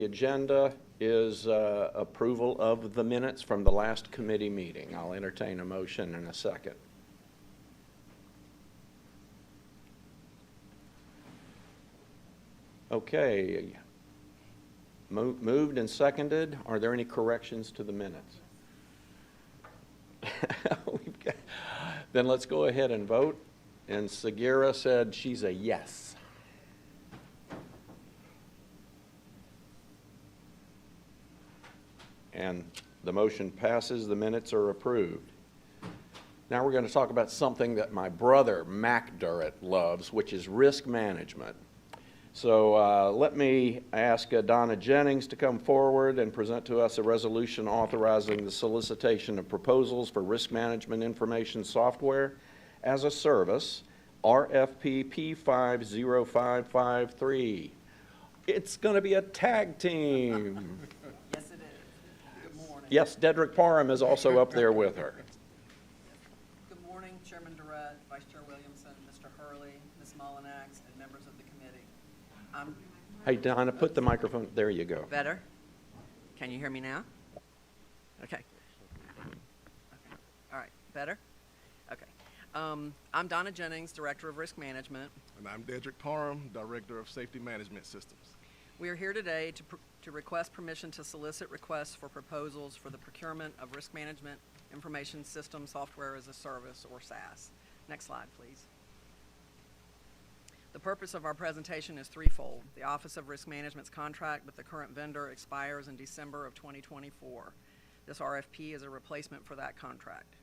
The agenda is approval of the minutes from the last committee meeting. I'll entertain a motion in a second. Okay. Moved and seconded. Are there any corrections to the minutes? Then let's go ahead and vote. And Sagira said she's a yes. And the motion passes. The minutes are approved. Now we're going to talk about something that my brother, Mac Durrett, loves, which is risk management. So let me ask Donna Jennings to come forward and present to us a resolution authorizing the solicitation of proposals for risk management information software as a service, RFP P50553. It's going to be a tag team. Yes, it is. Good morning. Yes, Dedrick Parham is also up there with her. Good morning, Chairman Durrett, Vice Chair Williamson, Mr. Hurley, Ms. Mullinax, and members of the committee. Hey, Donna, put the microphone. There you go. Better? Can you hear me now? Okay. All right. Better? Okay. I'm Donna Jennings, Director of Risk Management. And I'm Dedrick Parham, Director of Safety Management Systems. We are here today to request permission to solicit requests for proposals for the procurement of risk management information system software as a service, or SaaS. Next slide, please. The purpose of our presentation is threefold. The Office of Risk Management's contract with the current vendor expires in December of 2024. This RFP is a replacement for that contract.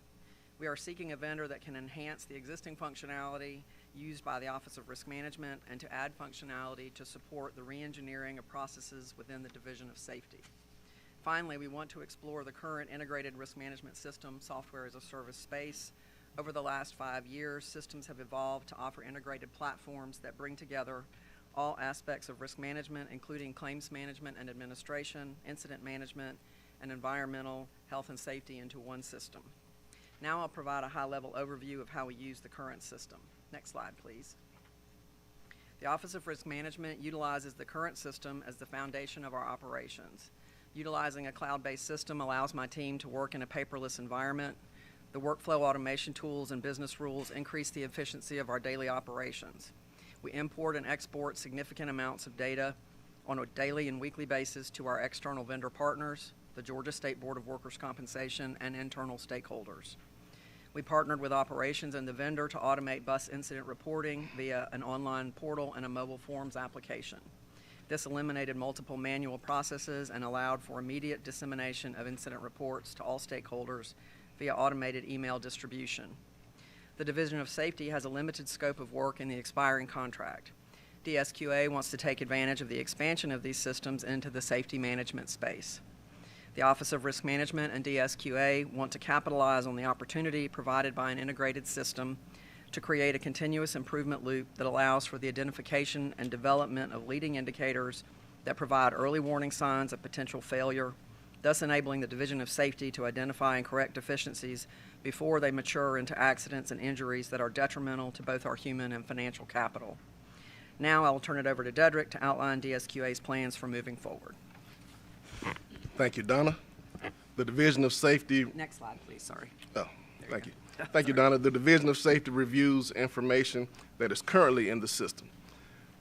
We are seeking a vendor that can enhance the existing functionality used by the Office of Risk Management and to add functionality to support the re-engineering of processes within the Division of Safety. Finally, we want to explore the current integrated risk management system software as a service space. Over the last 5 years, systems have evolved to offer integrated platforms that bring together all aspects of risk management, including claims management and administration, incident management, and environmental health and safety into one system. Now I'll provide a high-level overview of how we use the current system. Next slide, please. The Office of Risk Management utilizes the current system as the foundation of our operations. Utilizing a cloud-based system allows my team to work in a paperless environment. The workflow automation tools and business rules increase the efficiency of our daily operations. We import and export significant amounts of data on a daily and weekly basis to our external vendor partners, the Georgia State Board of Workers' Compensation, and internal stakeholders. We partnered with operations and the vendor to automate bus incident reporting via an online portal and a mobile forms application. This eliminated multiple manual processes and allowed for immediate dissemination of incident reports to all stakeholders via automated email distribution. The Division of Safety has a limited scope of work in the expiring contract. DSQA wants to take advantage of the expansion of these systems into the safety management space. The Office of Risk Management and DSQA want to capitalize on the opportunity provided by an integrated system to create a continuous improvement loop that allows for the identification and development of leading indicators that provide early warning signs of potential failure, thus enabling the Division of Safety to identify and correct deficiencies before they mature into accidents and injuries that are detrimental to both our human and financial capital. Now I will turn it over to Dedrick to outline DSQA's plans for moving forward. Thank you, Donna. The Division of Safety... Next slide, please. Sorry. Oh, thank you. Thank you, Donna. The Division of Safety reviews information that is currently in the system.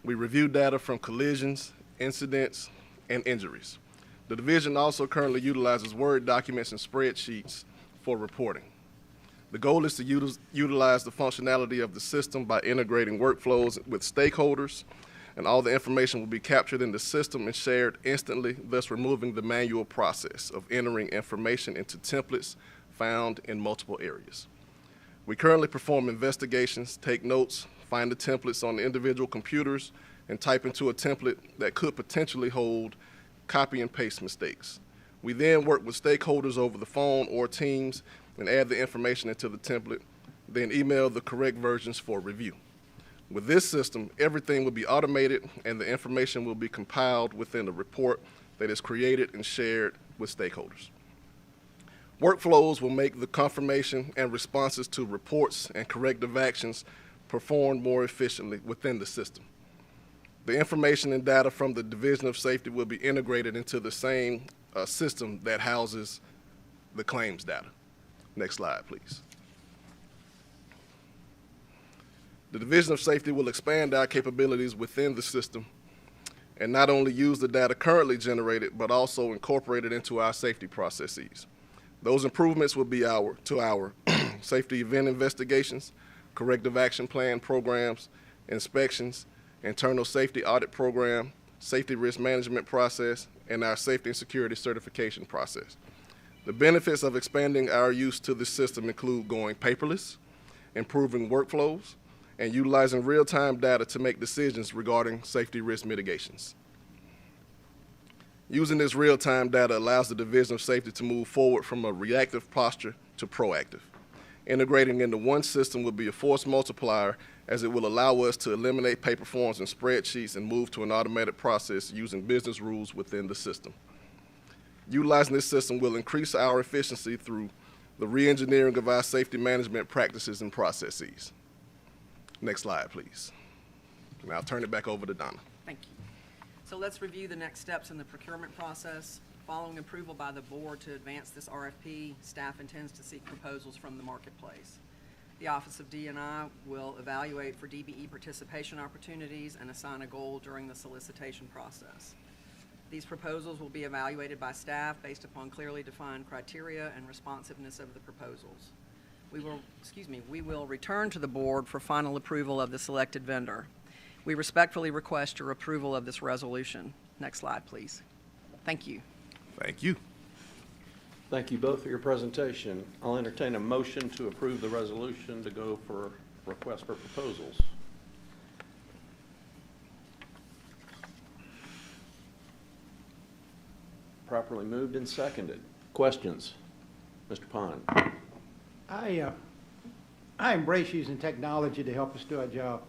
We review data from collisions, incidents, and injuries. The division also currently utilizes Word documents and spreadsheets for reporting. The goal is to utilize the functionality of the system by integrating workflows with stakeholders, and all the information will be captured in the system and shared instantly, thus removing the manual process of entering information into templates found in multiple areas. We currently perform investigations, take notes, find the templates on the individual computers, and type into a template that could potentially hold copy and paste mistakes. We then work with stakeholders over the phone or Teams and add the information into the template, then email the correct versions for review. With this system, everything will be automated and the information will be compiled within a report that is created and shared with stakeholders. Workflows will make the confirmation and responses to reports and corrective actions performed more efficiently within the system. The information and data from the Division of Safety will be integrated into the same system that houses the claims data. Next slide, please. The Division of Safety will expand our capabilities within the system and not only use the data currently generated, but also incorporate it into our safety processes. Those improvements will be to our safety event investigations, corrective action plan programs, inspections, internal safety audit program, safety risk management process, and our safety and security certification process. The benefits of expanding our use to this system include going paperless, improving workflows, and utilizing real-time data to make decisions regarding safety risk mitigations. Using this real-time data allows the Division of Safety to move forward from a reactive posture to proactive. Integrating into one system will be a force multiplier, as it will allow us to eliminate paper forms and spreadsheets and move to an automated process using business rules within the system. Utilizing this system will increase our efficiency through the re-engineering of our safety management practices and processes. Next slide, please. And I'll turn it back over to Donna. Thank you. So let's review the next steps in the procurement process. Following approval by the board to advance this RFP, staff intends to seek proposals from the marketplace. The Office of D&I will evaluate for DBE participation opportunities and assign a goal during the solicitation process. These proposals will be evaluated by staff based upon clearly defined criteria and responsiveness of the proposals. We will return to the board for final approval of the selected vendor. We respectfully request your approval of this resolution. Next slide, please. Thank you. Thank you. Thank you both for your presentation. I'll entertain a motion to approve the resolution to go for request for proposals. Properly moved and seconded. Questions? Mr. Pond. I embrace using technology to help us do our job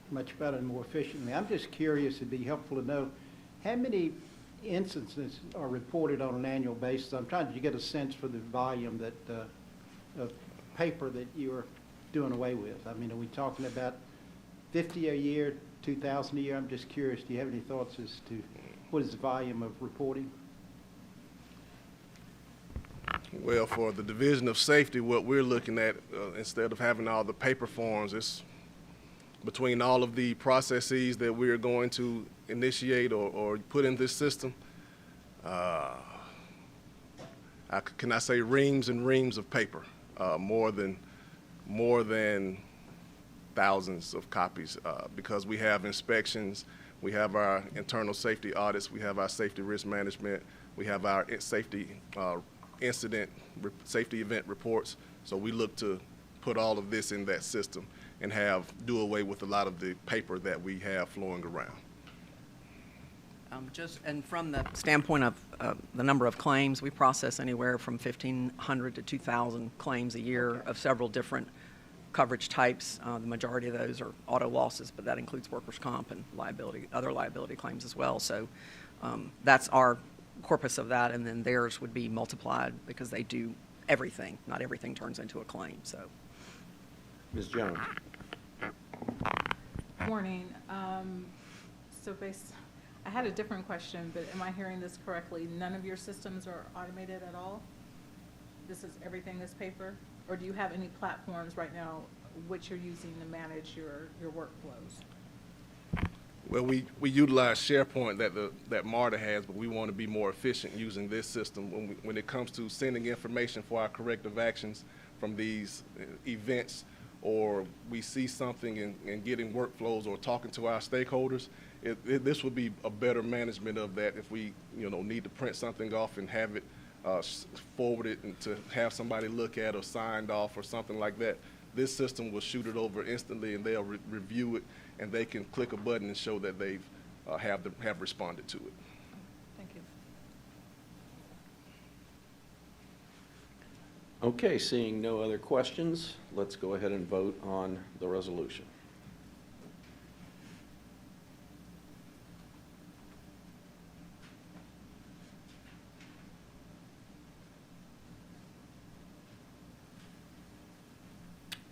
much better and more efficiently. I'm just curious, it'd be helpful to know how many instances are reported on an annual basis. I'm trying to get a sense for the volume that of paper that you're doing away with. I mean, are we talking about 50 a year, 2,000 a year? I'm just curious, do you have any thoughts as to what is the volume of reporting? Well, for the Division of Safety, what we're looking at, instead of having all the paper forms, it's between all of the processes that we're going to initiate or put in this system. Can I say reams and reams of paper, more than thousands of copies, because we have inspections, we have our internal safety audits, we have our safety risk management, we have our safety safety event reports. So we look to put all of this in that system and do away with a lot of the paper that we have flowing around. And from the standpoint of the number of claims, we process anywhere from 1,500 to 2,000 claims a year of several different coverage types. The majority of those are auto losses, but that includes workers' comp and other liability claims as well. So that's our corpus of that, and then theirs would be multiplied because they do everything. Not everything turns into a claim. So, Ms. Jones. Morning. I had a different question, but am I hearing this correctly? None of your systems are automated at all? This is everything is paper? Or do you have any platforms right now which you're using to manage your workflows? Well, we utilize SharePoint that MARTA has, but we want to be more efficient using this system when it comes to sending information for our corrective actions from these events, or we see something and getting workflows or talking to our stakeholders. This would be a better management of that if we need to print something off and have it forwarded and to have somebody look at or signed off or something like that. This system will shoot it over instantly, and they'll review it, and they can click a button and show that they've have responded to it. Thank you. Okay, seeing no other questions, let's go ahead and vote on the resolution.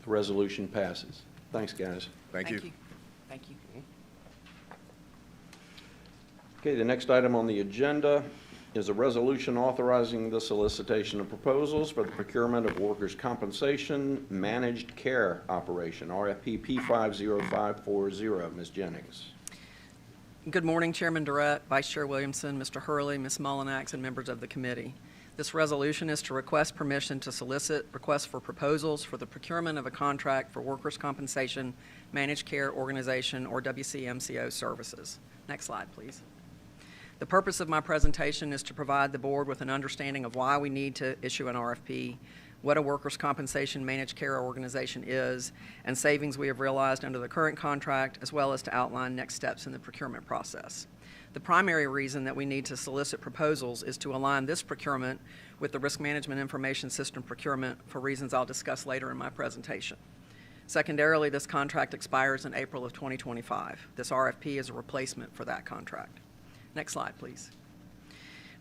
The resolution passes. Thanks, guys. Thank you. Thank you. Okay, the next item on the agenda is a resolution authorizing the solicitation of proposals for the procurement of workers' compensation managed care operation, RFP P50540. Ms. Jennings. Good morning, Chairman Durrett, Vice Chair Williamson, Mr. Hurley, Ms. Mullinax, and members of the committee. This resolution is to request permission to solicit requests for proposals for the procurement of a contract for workers' compensation managed care organization, or WCMCO services. Next slide, please. The purpose of my presentation is to provide the board with an understanding of why we need to issue an RFP, what a workers' compensation managed care organization is, and savings we have realized under the current contract, as well as to outline next steps in the procurement process. The primary reason that we need to solicit proposals is to align this procurement with the Risk Management Information System procurement for reasons I'll discuss later in my presentation. Secondarily, this contract expires in April of 2025. This RFP is a replacement for that contract. Next slide, please.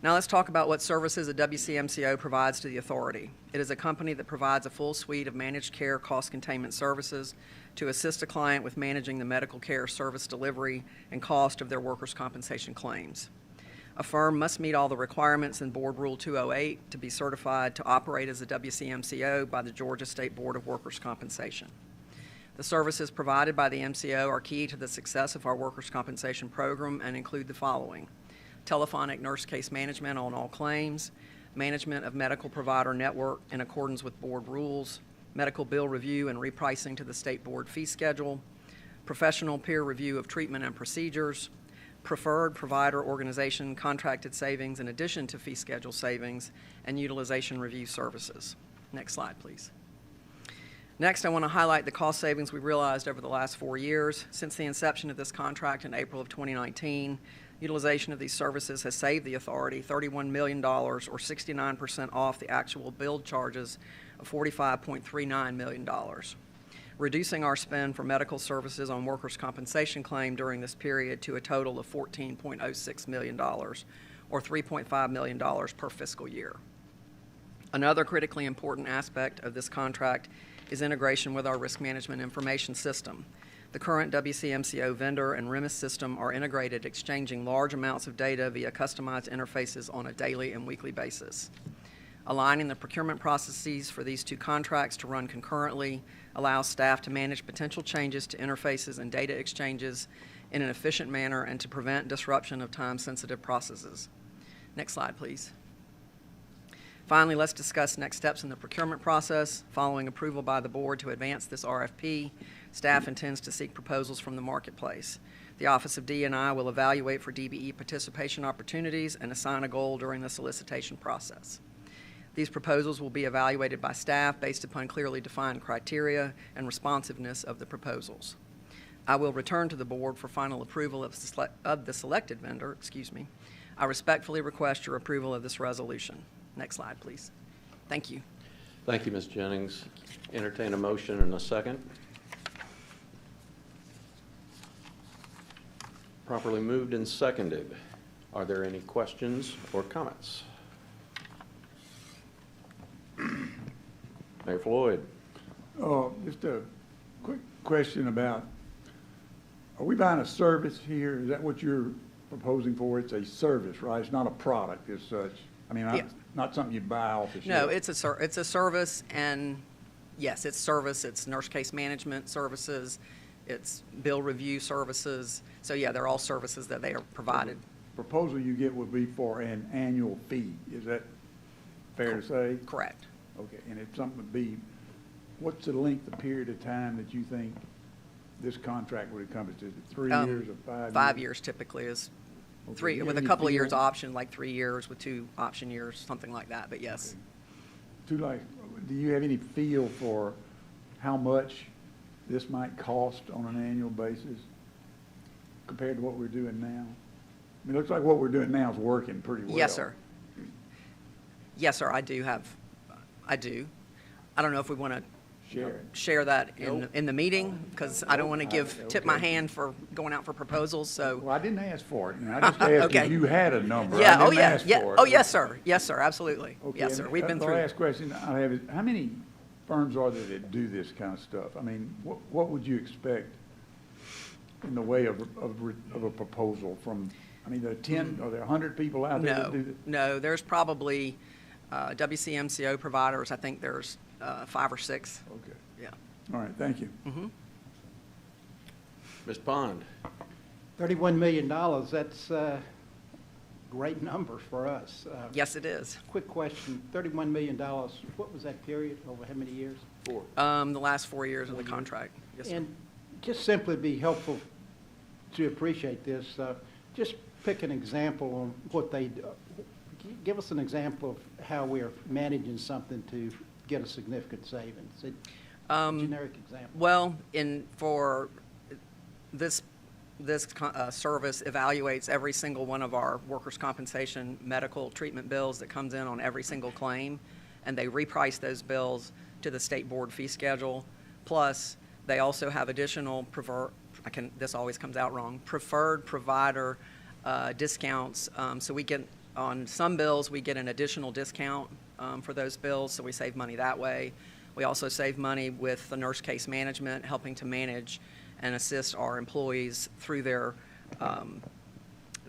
Now let's talk about what services a WCMCO provides to the authority. It is a company that provides a full suite of managed care cost containment services to assist a client with managing the medical care service delivery and cost of their workers' compensation claims. A firm must meet all the requirements in Board Rule 208 to be certified to operate as a WCMCO by the Georgia State Board of Workers' Compensation. The services provided by the MCO are key to the success of our workers' compensation program and include the following: telephonic nurse case management on all claims, management of medical provider network in accordance with board rules, medical bill review and repricing to the state board fee schedule, professional peer review of treatment and procedures, preferred provider organization contracted savings in addition to fee schedule savings, and utilization review services. Next slide, please. Next, I want to highlight the cost savings we realized over the last 4 years. Since the inception of this contract in April of 2019, utilization of these services has saved the authority $31 million, or 69% off the actual billed charges of $45.39 million, reducing our spend for medical services on workers' compensation claim during this period to a total of $14.06 million, or $3.5 million per fiscal year. Another critically important aspect of this contract is integration with our risk management information system. The current WCMCO vendor and REMIS system are integrated, exchanging large amounts of data via customized interfaces on a daily and weekly basis. Aligning the procurement processes for these two contracts to run concurrently allows staff to manage potential changes to interfaces and data exchanges in an efficient manner and to prevent disruption of time-sensitive processes. Next slide, please. Finally, let's discuss next steps in the procurement process. Following approval by the board to advance this RFP, staff intends to seek proposals from the marketplace. The Office of D&I will evaluate for DBE participation opportunities and assign a goal during the solicitation process. These proposals will be evaluated by staff based upon clearly defined criteria and responsiveness of the proposals. I will return to the board for final approval of the selected vendor. I respectfully request your approval of this resolution. Next slide, please. Thank you. Thank you, Ms. Jennings. Entertain a motion and a second. Properly moved and seconded. Are there any questions or comments? Mayor Floyd. Just a quick question about, are we buying a service here? Is that what you're proposing for? It's a service, right? It's not a product as such. I mean, Yeah. not something you buy off the shelf. No, it's a service, and yes, it's service. It's nurse case management services. It's bill review services. So yeah, they're all services that they are provided. The proposal you get would be for an annual fee. Is that fair to say? Correct. Okay, and if something would be, what's the length of period of time that you think this contract would encompass? Is it 3 years or 5 years? 5 years typically is Okay. three, Do you with have a any couple of feel- years option, like 3 years with 2 option years, something like that, but yes. Do you have any feel for how much this might cost on an annual basis compared to what we're doing now? I mean, it looks like what we're doing now is working pretty well. Yes, sir. Yes, sir, I do. I don't know if we want to share that in the meeting, because I don't want to tip my hand for going out for proposals, so. Well, I didn't ask for it. I just asked Okay. if you had a number. Yeah, I oh, didn't yeah, ask yeah. for it. Oh, yes, sir. Yes, sir, absolutely. Okay, Yes, sir. and We've been the through. last question I have is, how many firms are there that do this kind of stuff? I mean, what would you expect in the way of a proposal from, I mean, there are 10, are there 100 people out there that do this? No, there's probably WCMCO providers, I think there's 5 or 6. Okay, Yeah. all right, thank you. Ms. Pond? $31 million, that's a great number for us. Yes, it is. Quick question, $31 million, what was that period, over how many years? 4. The last 4 years of the contract. Yes, sir. And just simply be helpful to appreciate this, just pick an example on what they, give us an example of how we're managing something to get a significant savings. Generic example. Well, for this service evaluates every single one of our workers' compensation medical treatment bills that comes in on every single claim, and they reprice those bills to the state board fee schedule. Plus, they also have additional this always comes out wrong, preferred provider discounts. So we get, on some bills, we get an additional discount for those bills, so we save money that way. We also save money with the nurse case management, helping to manage and assist our employees through their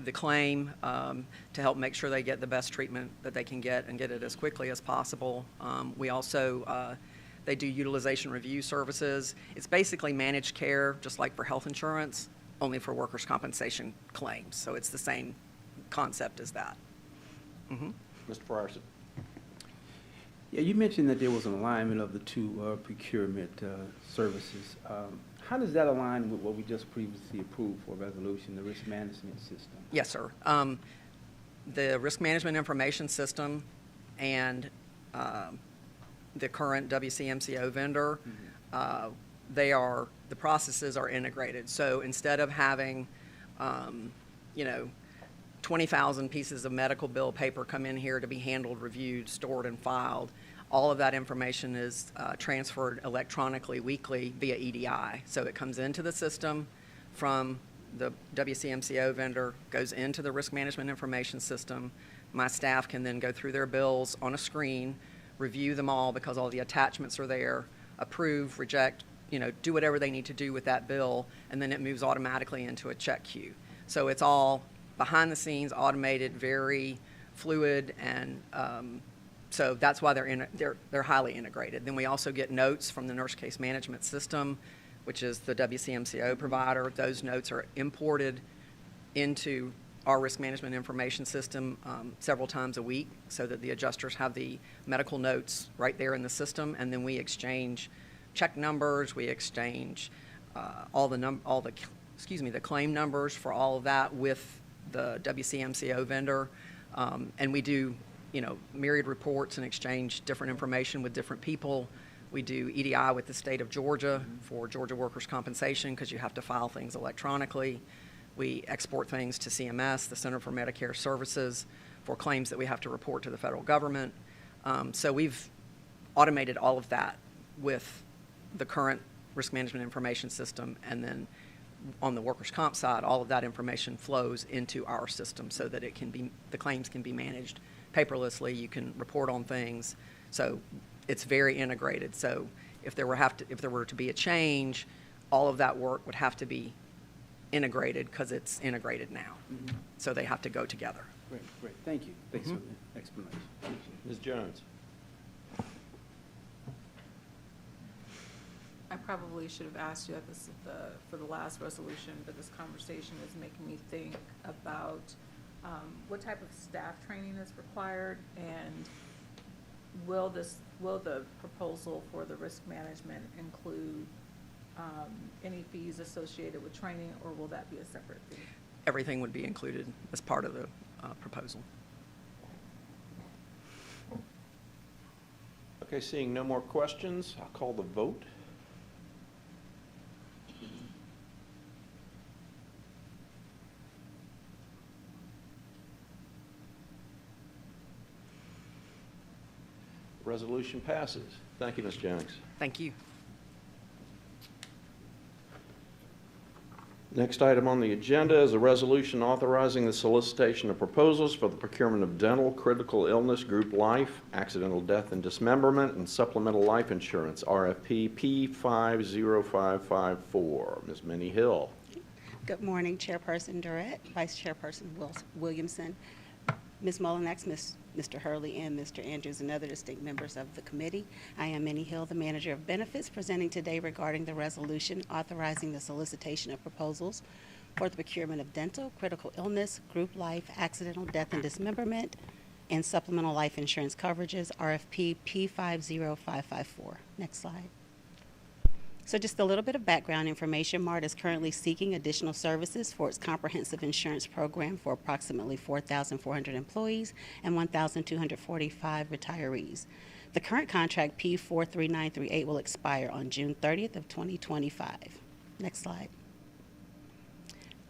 the claim to help make sure they get the best treatment that they can get and get it as quickly as possible. We also, they do utilization review services. It's basically managed care, just like for health insurance, only for workers' compensation claims. So it's the same concept as that. Mr. Frierson? Yeah, you mentioned that there was an alignment of the two procurement services. How does that align with what we just previously approved for resolution, the risk management system? Yes, sir. The risk management information system and the current WCMCO vendor, the processes are integrated. So instead of having, 20,000 pieces of medical bill paper come in here to be handled, reviewed, stored, and filed, all of that information is transferred electronically weekly via EDI. So it comes into the system from the WCMCO vendor, goes into the risk management information system. My staff can then go through their bills on a screen, review them all because all the attachments are there, approve, reject, do whatever they need to do with that bill, and then it moves automatically into a check queue. So it's all behind the scenes, automated, very fluid, and so that's why they're highly integrated. Then we also get notes from the nurse case management system, which is the WCMCO provider. Those notes are imported into our risk management information system several times a week so that the adjusters have the medical notes right there in the system, and then we exchange check numbers, we exchange the claim numbers for all of that with the WCMCO vendor, and we do myriad reports and exchange different information with different people. We do EDI with the state of Georgia for Georgia workers' compensation because you have to file things electronically. We export things to CMS, the Center for Medicare Services, for claims that we have to report to the federal government. So we've automated all of that with the current risk management information system, and then on the workers' comp side, all of that information flows into our system so that the claims can be managed paperlessly. You can report on things. So it's very integrated. So if there were to be a change, all of that work would have to be integrated because it's integrated now. So they have to go together. Great. Thank you. Thanks for the explanation. Ms. Jones? I probably should have asked you for the last resolution, but this conversation is making me think about what type of staff training is required, and will the proposal for the risk management include any fees associated with training, or will that be a separate fee? Everything would be included as part of the proposal. Okay, seeing no more questions, I'll call the vote. Resolution passes. Thank you, Ms. Jones. Thank you. Next item on the agenda is a resolution authorizing the solicitation of proposals for the procurement of dental, critical illness, group life, accidental death and dismemberment, and supplemental life insurance, RFP P50554. Ms. Minnie Hill. Good morning, Chairperson Durrett, Vice Chairperson Williamson, Ms. Mullinax, Mr. Hurley, and Mr. Andrews, and other distinct members of the committee. I am Minnie Hill, the Manager of Benefits, presenting today regarding the resolution authorizing the solicitation of proposals for the procurement of dental, critical illness, group life, accidental death and dismemberment, and supplemental life insurance coverages, RFP P50554. Next slide. So just a little bit of background information. MARTA is currently seeking additional services for its comprehensive insurance program for approximately 4,400 employees and 1,245 retirees. The current contract P43938 will expire on June 30th of 2025. Next slide.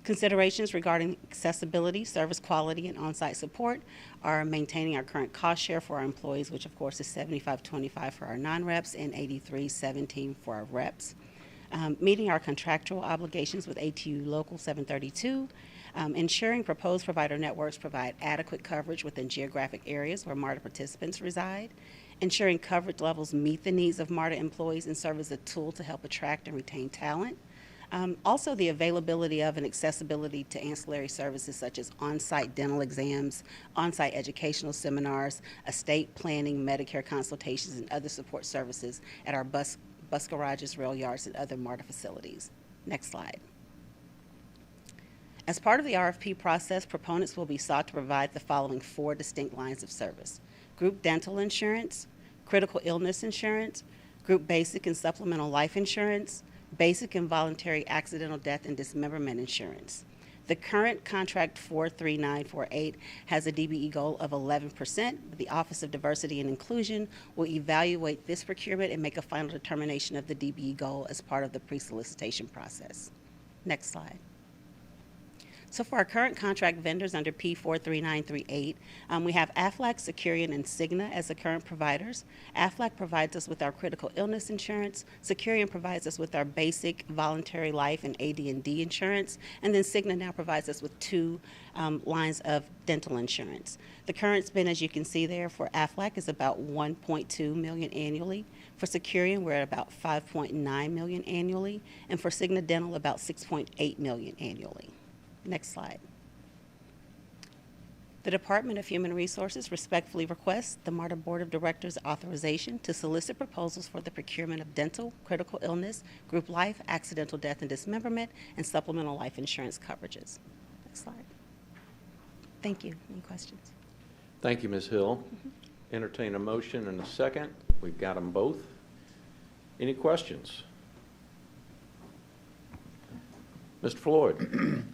Considerations regarding accessibility, service quality, and on-site support are maintaining our current cost share for our employees, which of course is $75.25 for our non-reps and $83.17 for our reps. Meeting our contractual obligations with ATU Local 732, ensuring proposed provider networks provide adequate coverage within geographic areas where MARTA participants reside, ensuring coverage levels meet the needs of MARTA employees and serve as a tool to help attract and retain talent. Also, the availability of and accessibility to ancillary services such as on-site dental exams, on-site educational seminars, estate planning, Medicare consultations, and other support services at our bus garages, rail yards, and other MARTA facilities. Next slide. As part of the RFP process, proponents will be sought to provide the following 4 distinct lines of service: group dental insurance, critical illness insurance, group basic and supplemental life insurance, basic and voluntary accidental death and dismemberment insurance. The current contract 43948 has a DBE goal of 11%. The Office of Diversity and Inclusion will evaluate this procurement and make a final determination of the DBE goal as part of the pre-solicitation process. Next slide. So for our current contract vendors under P43938, we have Aflac, Securian, and Cigna as the current providers. Aflac provides us with our critical illness insurance. Securian provides us with our basic voluntary life and AD&D insurance. And then Cigna now provides us with 2 lines of dental insurance. The current spend, as you can see there, for Aflac is about $1.2 million annually. For Securian, we're at about $5.9 million annually. And for Cigna Dental, about $6.8 million annually. Next slide. The Department of Human Resources respectfully requests the MARTA Board of Directors authorization to solicit proposals for the procurement of dental, critical illness, group life, accidental death and dismemberment, and supplemental life insurance coverages. Next slide. Thank you. Any questions? Thank you, Ms. Hill. Entertain a motion and a second. We've got them both. Any questions? Mr. Floyd.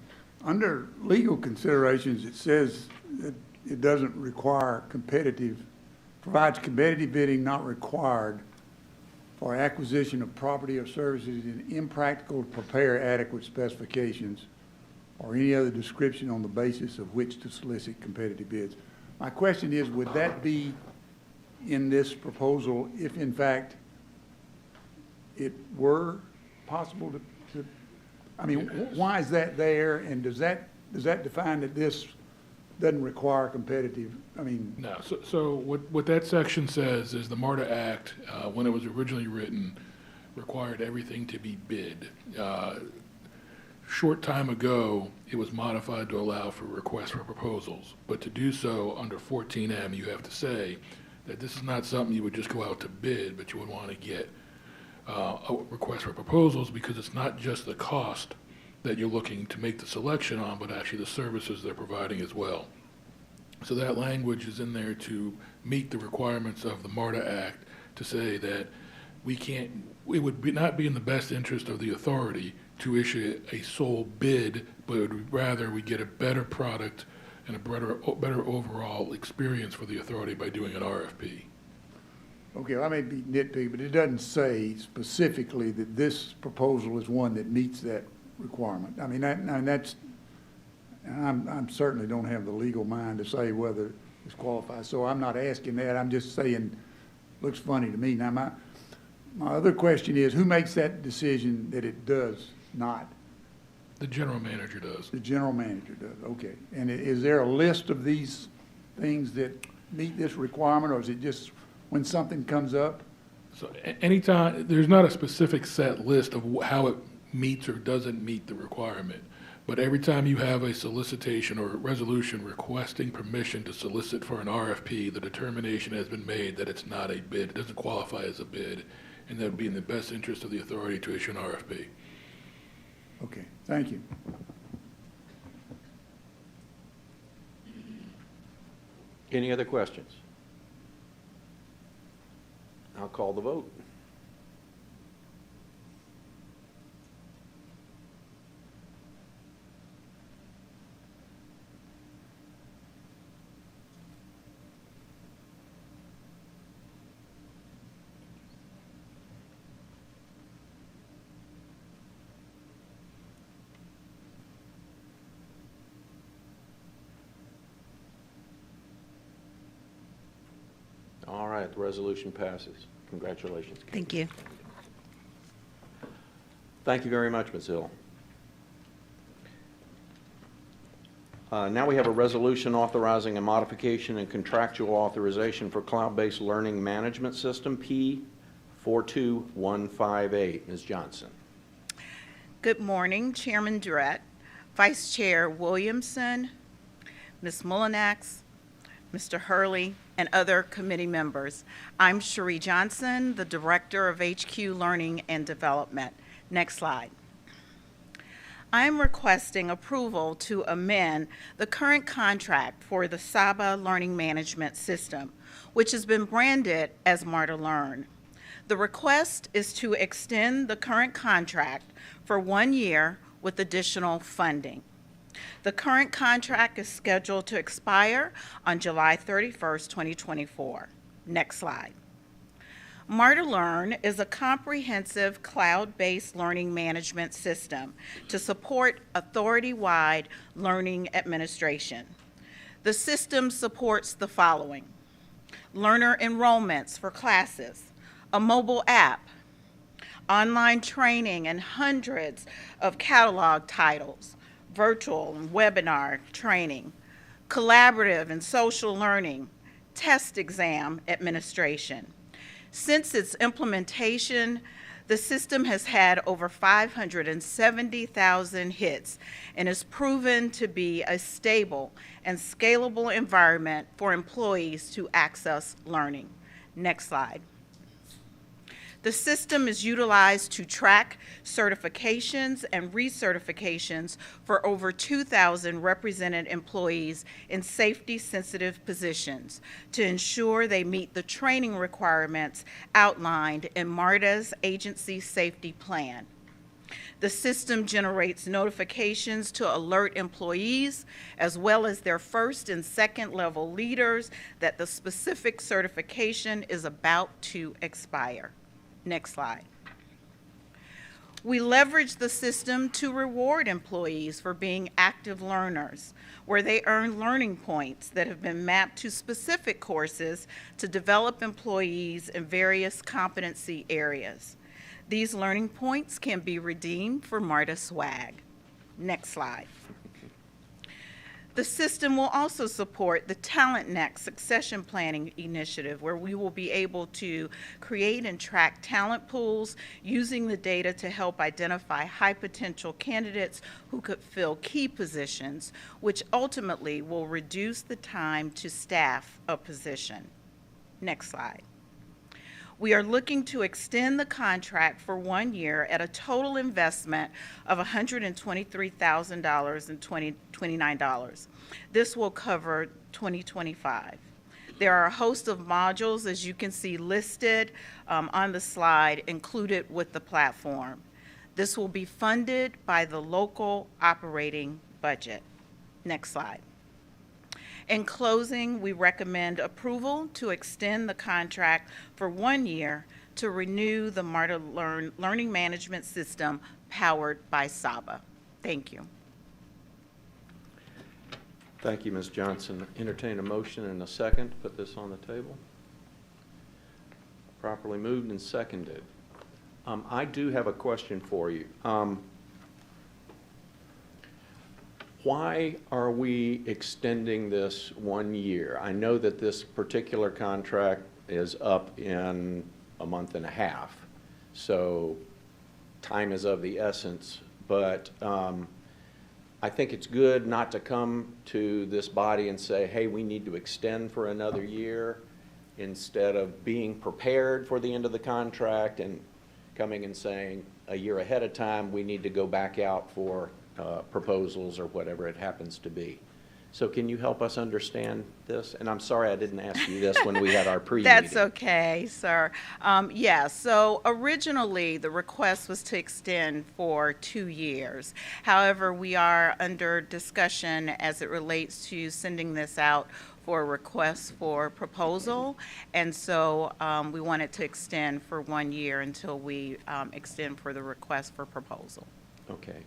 Under legal considerations, it says that it doesn't require provides competitive bidding not required for acquisition of property or services in impractical to prepare adequate specifications or any other description on the basis of which to solicit competitive bids. My question is, would that be in this proposal if in fact it were possible to I mean, why is that there, and does that define that this doesn't require competitive, I mean? No, so what that section says is the MARTA Act, when it was originally written, required everything to be bid. Short time ago, it was modified to allow for requests for proposals, but to do so under 14M, you have to say that this is not something you would just go out to bid, but you would want to get a request for proposals, because it's not just the cost that you're looking to make the selection on, but actually the services they're providing as well. So that language is in there to meet the requirements of the MARTA Act, to say that it would not be in the best interest of the authority to issue a sole bid, but rather we get a better product and a better overall experience for the authority by doing an RFP. Okay, well, I may be nitpicking, but it doesn't say specifically that this proposal is one that meets that requirement. I mean, I'm certainly don't have the legal mind to say whether it's qualified, so I'm not asking that. I'm just saying, looks funny to me. Now, my other question is, who makes that decision that it does not? The general manager does. The general manager does, okay. And is there a list of these things that meet this requirement, or is it just when something comes up? So anytime, there's not a specific set list of how it meets or doesn't meet the requirement, But every time you have a solicitation or resolution requesting permission to solicit for an RFP, the determination has been made that it's not a bid, it doesn't qualify as a bid, and that would be in the best interest of the authority to issue an RFP. Okay, thank you. Any other questions? I'll call the vote. All right, the resolution passes. Congratulations, Kate. Thank you. Thank you very much, Ms. Hill. Now we have a resolution authorizing a modification and contractual authorization for cloud-based learning management system, P42158. Ms. Johnson. Good morning, Chairman Durrett, Vice Chair Williamson, Ms. Mullinax, Mr. Hurley, and other committee members. I'm Cherie Johnson, the Director of HQ Learning and Development. Next slide. I'm requesting approval to amend the current contract for the SABA Learning Management System, which has been branded as MARTA Learn. The request is to extend the current contract for 1 year with additional funding. The current contract is scheduled to expire on July 31st, 2024. Next slide. MARTA Learn is a comprehensive cloud-based learning management system to support authority-wide learning administration. The system supports the following: learner enrollments for classes, a mobile app, online training, and hundreds of catalog titles, virtual and webinar training, collaborative and social learning, test exam administration. Since its implementation, the system has had over 570,000 hits and is proven to be a stable and scalable environment for employees to access learning. Next slide. The system is utilized to track certifications and recertifications for over 2,000 represented employees in safety-sensitive positions to ensure they meet the training requirements outlined in MARTA's Agency Safety Plan. The system generates notifications to alert employees as well as their first and second level leaders that the specific certification is about to expire. Next slide. We leverage the system to reward employees for being active learners, where they earn learning points that have been mapped to specific courses to develop employees in various competency areas. These learning points can be redeemed for MARTA swag. Next slide. The system will also support the Talent Next succession planning initiative, where we will be able to create and track talent pools using the data to help identify high potential candidates who could fill key positions, which ultimately will reduce the time to staff a position. Next slide. We are looking to extend the contract for 1 year at a total investment of $123,000 and $29. This will cover 2025. There are a host of modules, as you can see listed on the slide, included with the platform. This will be funded by the local operating budget. Next slide. In closing, we recommend approval to extend the contract for 1 year to renew the MARTA Learning Management System powered by SABA. Thank you. Thank you, Ms. Johnson. Entertain a motion and a second to put this on the table. Properly moved and seconded. I do have a question for you. Why are we extending this 1 year? I know that this particular contract is up in a month and a half, so time is of the essence, but I think it's good not to come to this body and say, hey, we need to extend for another year, instead of being prepared for the end of the contract and coming and saying a year ahead of time, we need to go back out for proposals or whatever it happens to be. So can you help us understand this? And I'm sorry I didn't ask you this when we had our pre-meeting. That's okay, sir. Yeah, so originally, the request was to extend for 2 years. However, we are under discussion as it relates to sending this out for a request for proposal. And so we wanted to extend for 1 year until we extend for the request for proposal. Okay.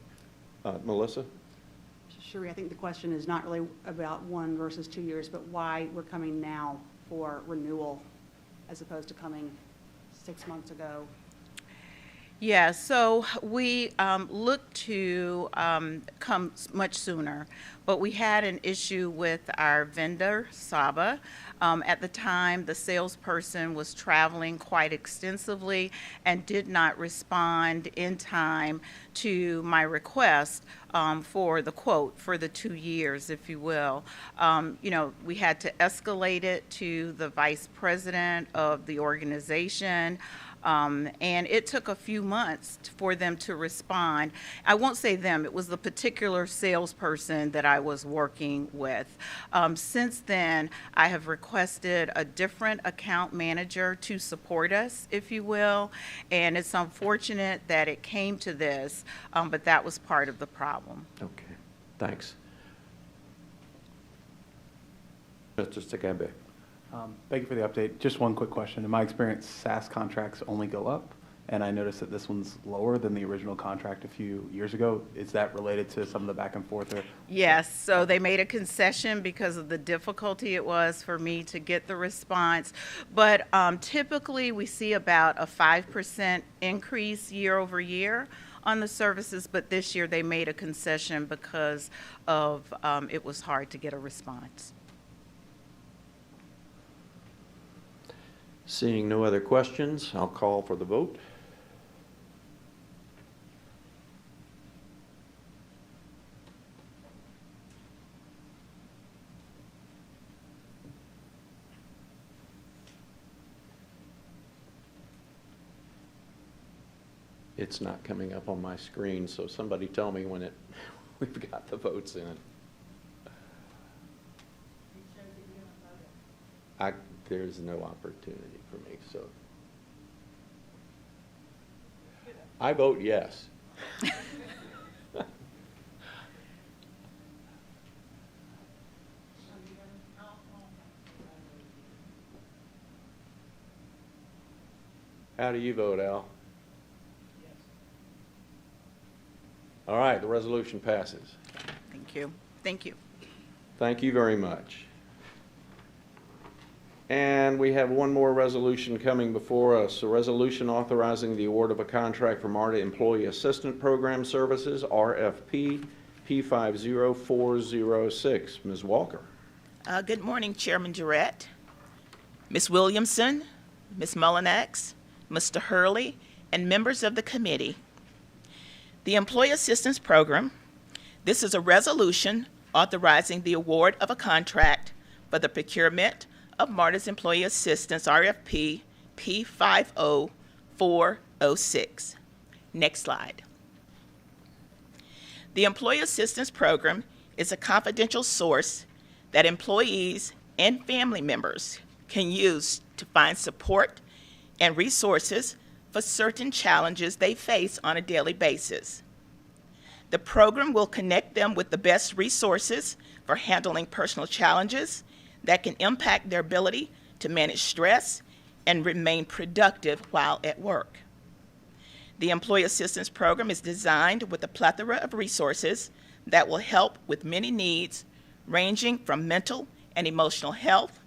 Melissa? Sure, I think the question is not really about 1 versus 2 years, but why we're coming now for renewal as opposed to coming 6 months ago. Yeah, so we looked to come much sooner, but we had an issue with our vendor, Saba. At the time, the salesperson was traveling quite extensively and did not respond in time to my request for the quote for the 2 years, if you will. You know, we had to escalate it to the vice president of the organization. And it took a few months for them to respond. I won't say them, it was the particular salesperson that I was working with. Since then, I have requested a different account manager to support us, if you will, and it's unfortunate that it came to this, but that was part of the problem. Okay, thanks. Mr. Sakabe. Thank you for the update. Just one quick question. In my experience, SaaS contracts only go up, and I noticed that this one's lower than the original contract a few years ago. Is that related to some of the back and forth? Or? Yes, so they made a concession because of the difficulty it was for me to get the response. But typically, we see about a 5% increase year over year on the services, but this year they made a concession because of it was hard to get a response. Seeing no other questions, I'll call for the vote. It's not coming up on my screen, so somebody tell me when we've got the votes in. There's no opportunity for me, so. I vote yes. How do you vote, Al? Yes. All right, the resolution passes. Thank you. Thank you. Thank you very much. And we have one more resolution coming before us, a resolution authorizing the award of a contract for MARTA Employee Assistant Program Services, RFP P50406. Ms. Walker. Good morning, Chairman Durrett, Ms. Williamson, Ms. Mullinax, Mr. Hurley, and members of the committee. The Employee Assistance Program, this is a resolution authorizing the award of a contract for the procurement of MARTA's Employee Assistance, RFP P50406. Next slide. The Employee Assistance Program is a confidential source that employees and family members can use to find support and resources for certain challenges they face on a daily basis. The program will connect them with the best resources for handling personal challenges that can impact their ability to manage stress and remain productive while at work. The Employee Assistance Program is designed with a plethora of resources that will help with many needs, ranging from mental and emotional health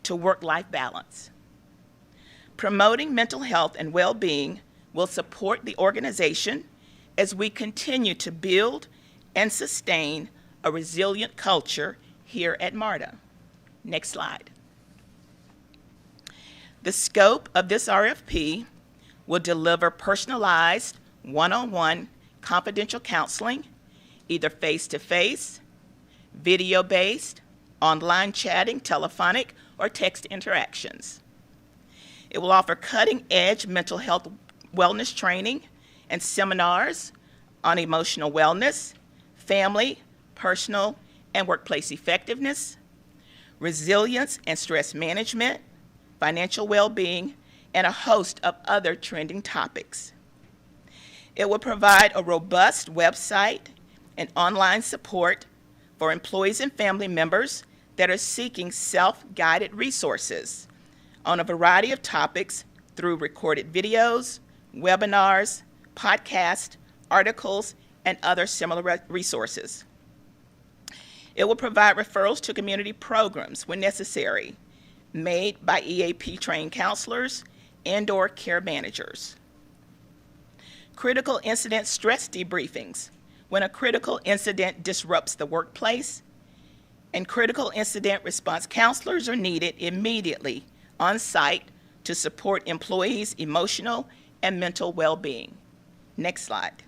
to work-life balance. Promoting mental health and well-being will support the organization as we continue to build and sustain a resilient culture here at MARTA. Next slide. The scope of this RFP will deliver personalized, one-on-one confidential counseling either face-to-face, video-based, online chatting, telephonic, or text interactions. It will offer cutting-edge mental health wellness training and seminars on emotional wellness, family, personal, and workplace effectiveness, resilience and stress management, financial well-being, and a host of other trending topics. It will provide a robust website and online support for employees and family members that are seeking self-guided resources on a variety of topics through recorded videos, webinars, podcasts, articles, and other similar resources. It will provide referrals to community programs when necessary, made by EAP-trained counselors and/or care managers. Critical incident stress debriefings when a critical incident disrupts the workplace, and critical incident response counselors are needed immediately on site to support employees' emotional and mental well-being. Next slide.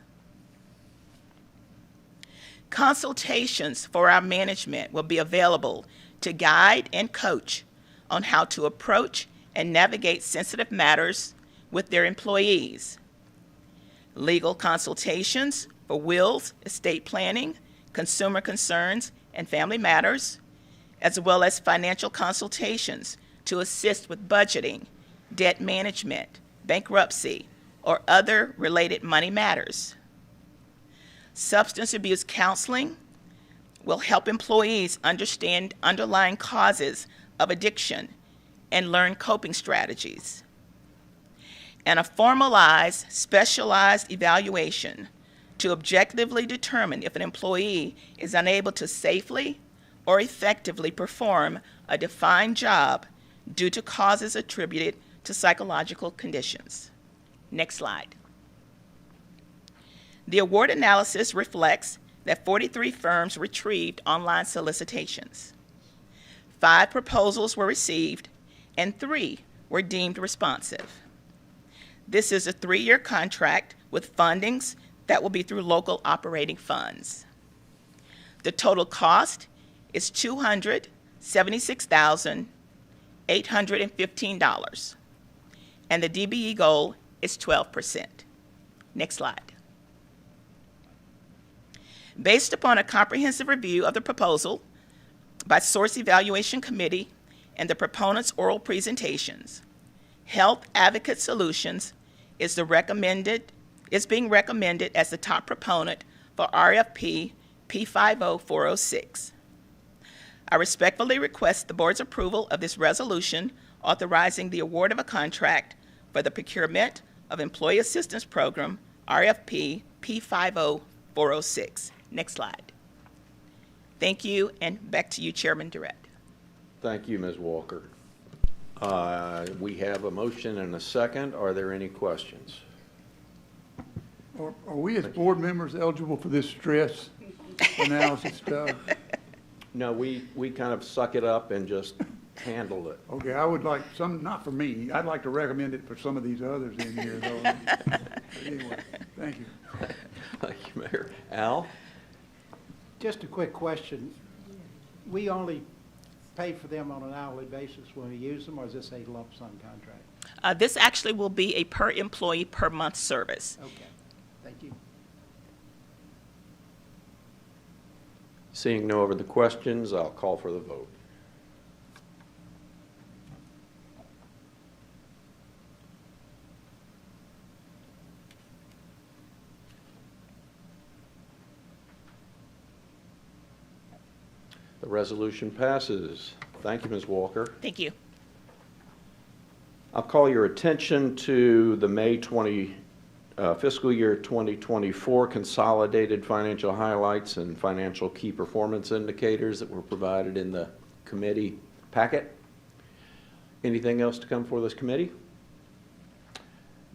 Consultations for our management will be available to guide and coach on how to approach and navigate sensitive matters with their employees. Legal consultations for wills, estate planning, consumer concerns, and family matters, as well as financial consultations to assist with budgeting, debt management, bankruptcy, or other related money matters. Substance abuse counseling will help employees understand underlying causes of addiction and learn coping strategies. And a formalized, specialized evaluation to objectively determine if an employee is unable to safely or effectively perform a defined job due to causes attributed to psychological conditions. Next slide. The award analysis reflects that 43 firms retrieved online solicitations. 5 proposals were received, and 3 were deemed responsive. This is a 3-year contract with fundings that will be through local operating funds. The total cost is $276,815, and the DBE goal is 12%. Next slide. Based upon a comprehensive review of the proposal by Source Evaluation Committee and the proponent's oral presentations, Health Advocate Solutions is being recommended as the top proponent for RFP P50406. I respectfully request the board's approval of this resolution authorizing the award of a contract for the procurement of Employee Assistance Program RFP P50406. Next slide. Thank you, and back to you, Chairman Durrett. Thank you, Ms. Walker. We have a motion and a second. Are there any questions? Are we as board members eligible for this stress analysis stuff? No, we kind of suck it up and just handle it. Okay, I would like some, not for me, I'd like to recommend it for some of these others in here, though. But anyway, thank you. Thank you, Mayor. Al? Just a quick question. We only pay for them on an hourly basis when we use them, or is this a lump sum contract? This actually will be a per employee per month service. Okay, thank you. Seeing no other questions, I'll call for the vote. The resolution passes. Thank you, Ms. Walker. Thank you. I'll call your attention to the May fiscal year 2024 consolidated financial highlights and financial key performance indicators that were provided in the committee packet. Anything else to come for this committee?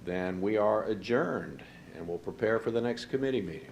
Then we are adjourned, and we'll prepare for the next committee meeting.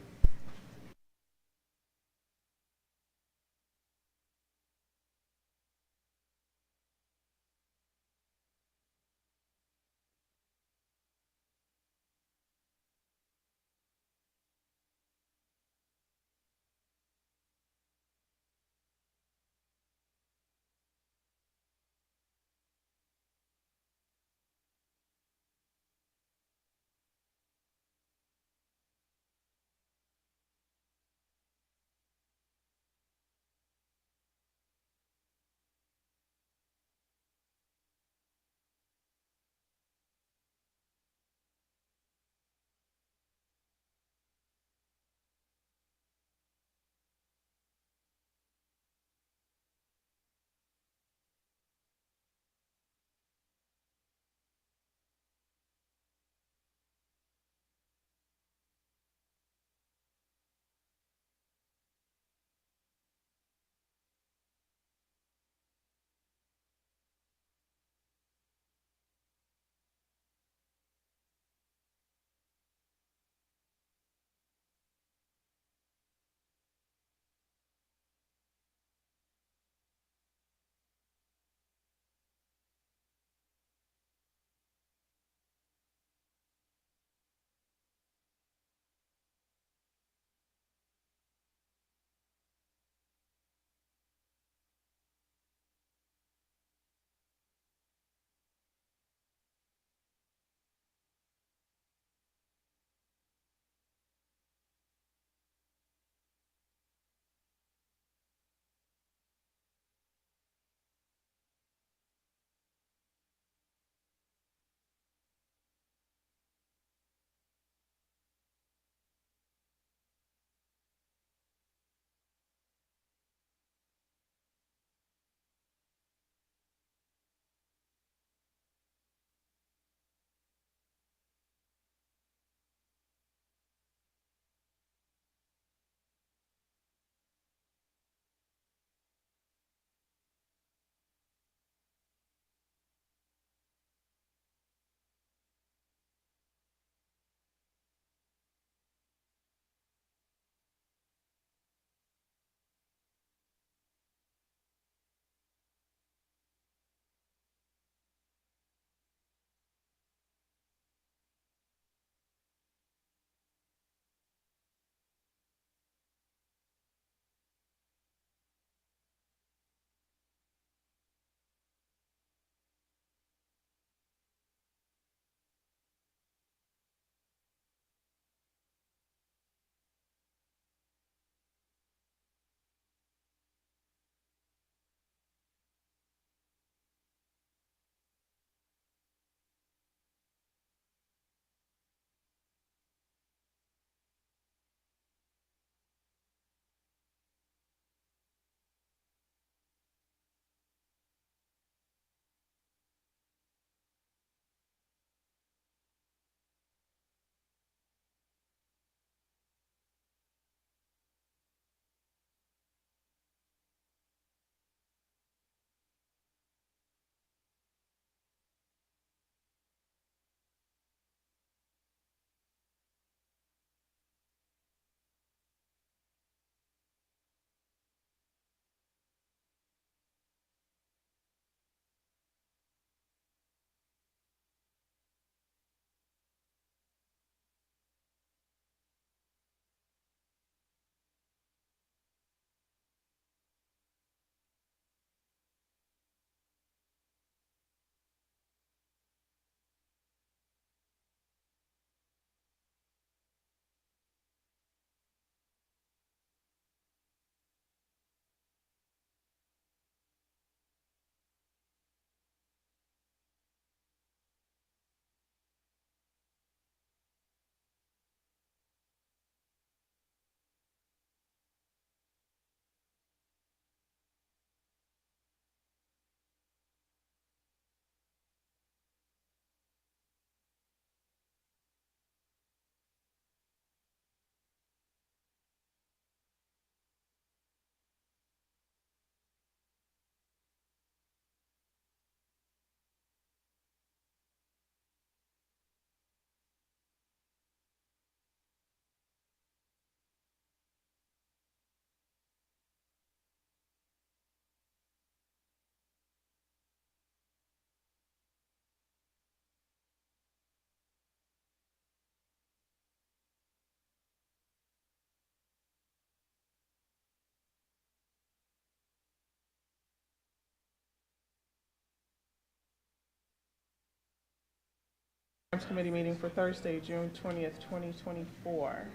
Committee meeting for Thursday, June 20th, 2024.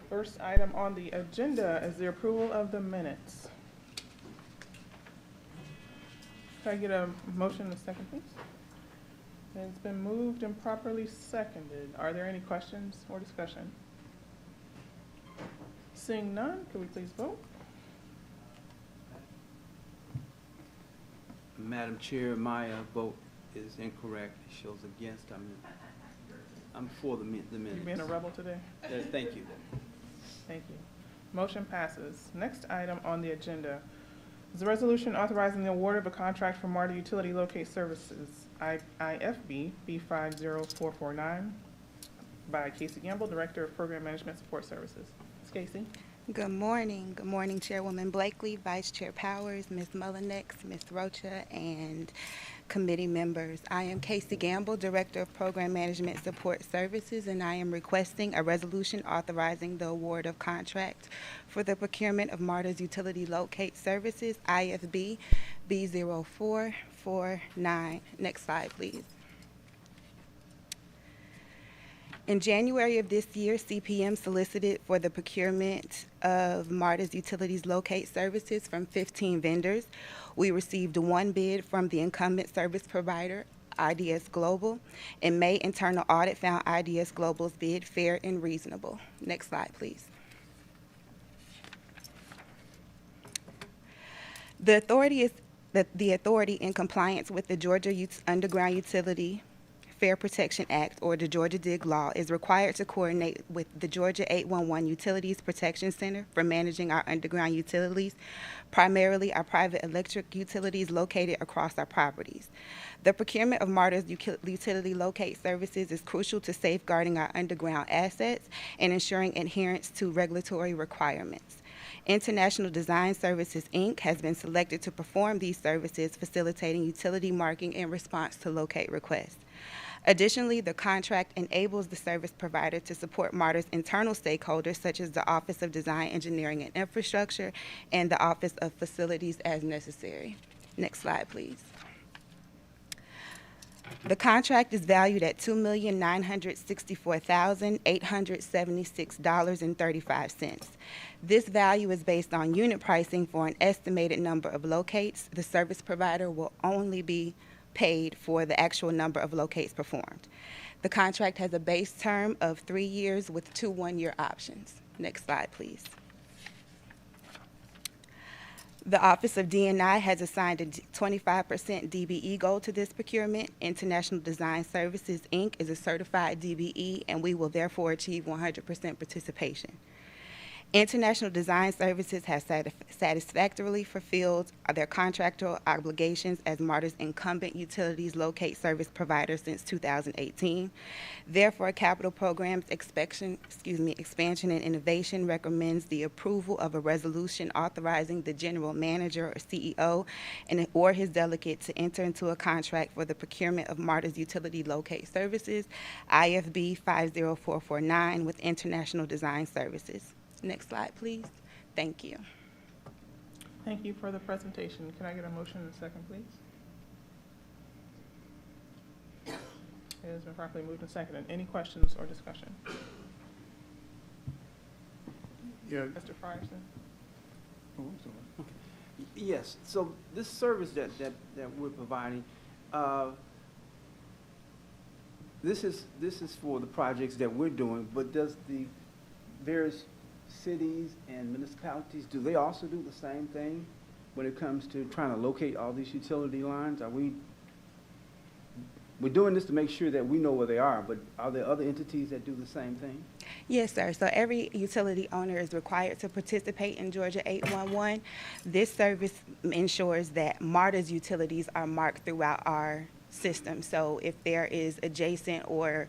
First item on the agenda is the approval of the minutes. Can I get a motion and a second, please? It's been moved and properly seconded. Are there any questions or discussion? Seeing none, can we please vote? Madam Chair, my vote is incorrect. It shows against. I'm for the minutes. You being a rebel today? Thank you. Thank you. Motion passes. Next item on the agenda is a resolution authorizing the award of a contract for MARTA Utility Locate Services, IFB B50449, by Casey Gamble, Director of Program Management Support Services. Ms. Casey? Good morning. Good morning, Chairwoman Blakely, Vice Chair Powers, Ms. Mullinex, Ms. Rocha, and committee members. I am Casey Gamble, Director of Program Management Support Services, and I am requesting a resolution authorizing the award of contract for the procurement of MARTA's Utility Locate Services, IFB B0449. Next slide, please. In January of this year, CPM solicited for the procurement of MARTA's Utilities Locate Services from 15 vendors. We received one bid from the incumbent service provider, IDS Global. In May, internal audit found IDS Global's bid fair and reasonable. Next slide, please. The authority in compliance with the Georgia Underground Utility Fair Protection Act, or the Georgia DIG law, is required to coordinate with the Georgia 811 Utilities Protection Center for managing our underground utilities, primarily our private electric utilities located across our properties. The procurement of MARTA's utility locate services is crucial to safeguarding our underground assets and ensuring adherence to regulatory requirements. International Design Services, Inc. has been selected to perform these services, facilitating utility marking in response to locate requests. Additionally, the contract enables the service provider to support MARTA's internal stakeholders, such as the Office of Design, Engineering, and Infrastructure and the Office of Facilities as necessary. Next slide, please. The contract is valued at $2,964,876.35. This value is based on unit pricing for an estimated number of locates. The service provider will only be paid for the actual number of locates performed. The contract has a base term of 3 years with 2 one-year options. Next slide, please. The Office of D&I has assigned a 25% DBE goal to this procurement. International Design Services, Inc. is a certified DBE, and we will therefore achieve 100% participation. International Design Services has satisfactorily fulfilled their contractual obligations as MARTA's incumbent utilities locate service provider since 2018. Therefore, Capital Programs Expansion and Innovation recommends the approval of a resolution authorizing the General Manager or CEO or his delegate to enter into a contract for the procurement of MARTA's utility locate services, IFB 50449, with International Design Services. Next slide, please. Thank you. Thank you for the presentation. Can I get a motion and a second, please? It has been properly moved and seconded. Any questions or discussion? Yeah. Mr. Frierson? Oh, I'm sorry. Yes, so this service that we're providing, this is for the projects that we're doing, but does the various cities and municipalities, do they also do the same thing when it comes to trying to locate all these utility lines? We're doing this to make sure that we know where they are, but are there other entities that do the same thing? Yes, sir. So every utility owner is required to participate in Georgia 811. This service ensures that MARTA's utilities are marked throughout our system. So if there is adjacent or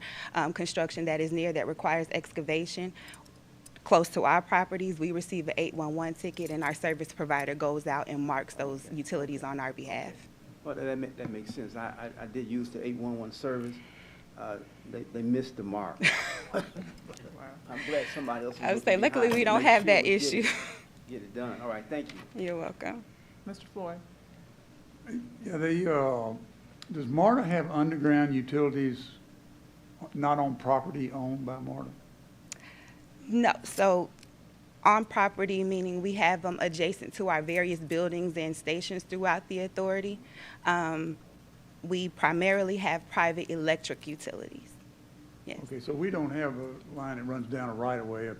construction that is near that requires excavation close to our properties, we receive an 811 ticket, and our service provider goes out and marks those utilities on our behalf. Well, that makes sense. I did use the 811 service. They missed the mark. I'm glad somebody else. I would say, luckily, we don't have that issue. Get it done. All right, thank you. You're welcome. Mr. Floyd? Yeah, does MARTA have underground utilities not on property owned by MARTA? No, so on property, meaning we have them adjacent to our various buildings and stations throughout the authority. We primarily have private electric utilities. Yes. Okay, so we don't have a line that runs down a right-of-way, a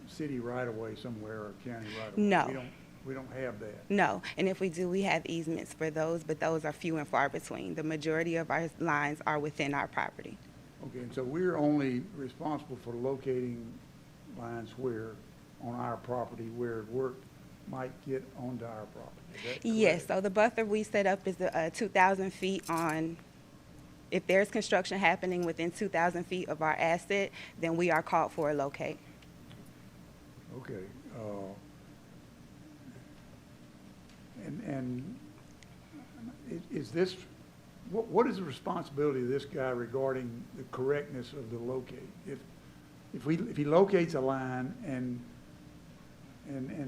city right-of-way somewhere or county right-of-way? No. We don't have that. No, and if we do, we have easements for those, but those are few and far between. The majority of our lines are within our property. Okay, and so we're only responsible for locating lines where, on our property, where work might get onto our property. Is that correct? Yes, so the buffer we set up is 2,000 feet on, if there's construction happening within 2,000 feet of our asset, then we are called for a locate. Okay. And is this, what is the responsibility of this guy regarding the correctness of the locate? If he locates a line and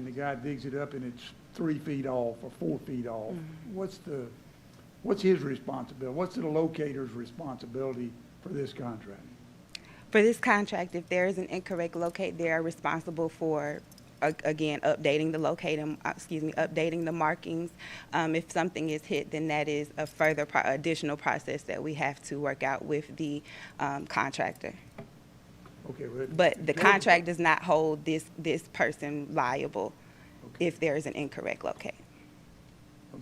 the guy digs it up and it's 3 feet off or 4 feet off, what's his responsibility? What's the locator's responsibility for this contract? For this contract, if there is an incorrect locate, they are responsible for, again, updating the updating the markings. If something is hit, then that is a further additional process that we have to work out with the contractor. Okay, But the contract does not hold this person liable if there is an incorrect locate.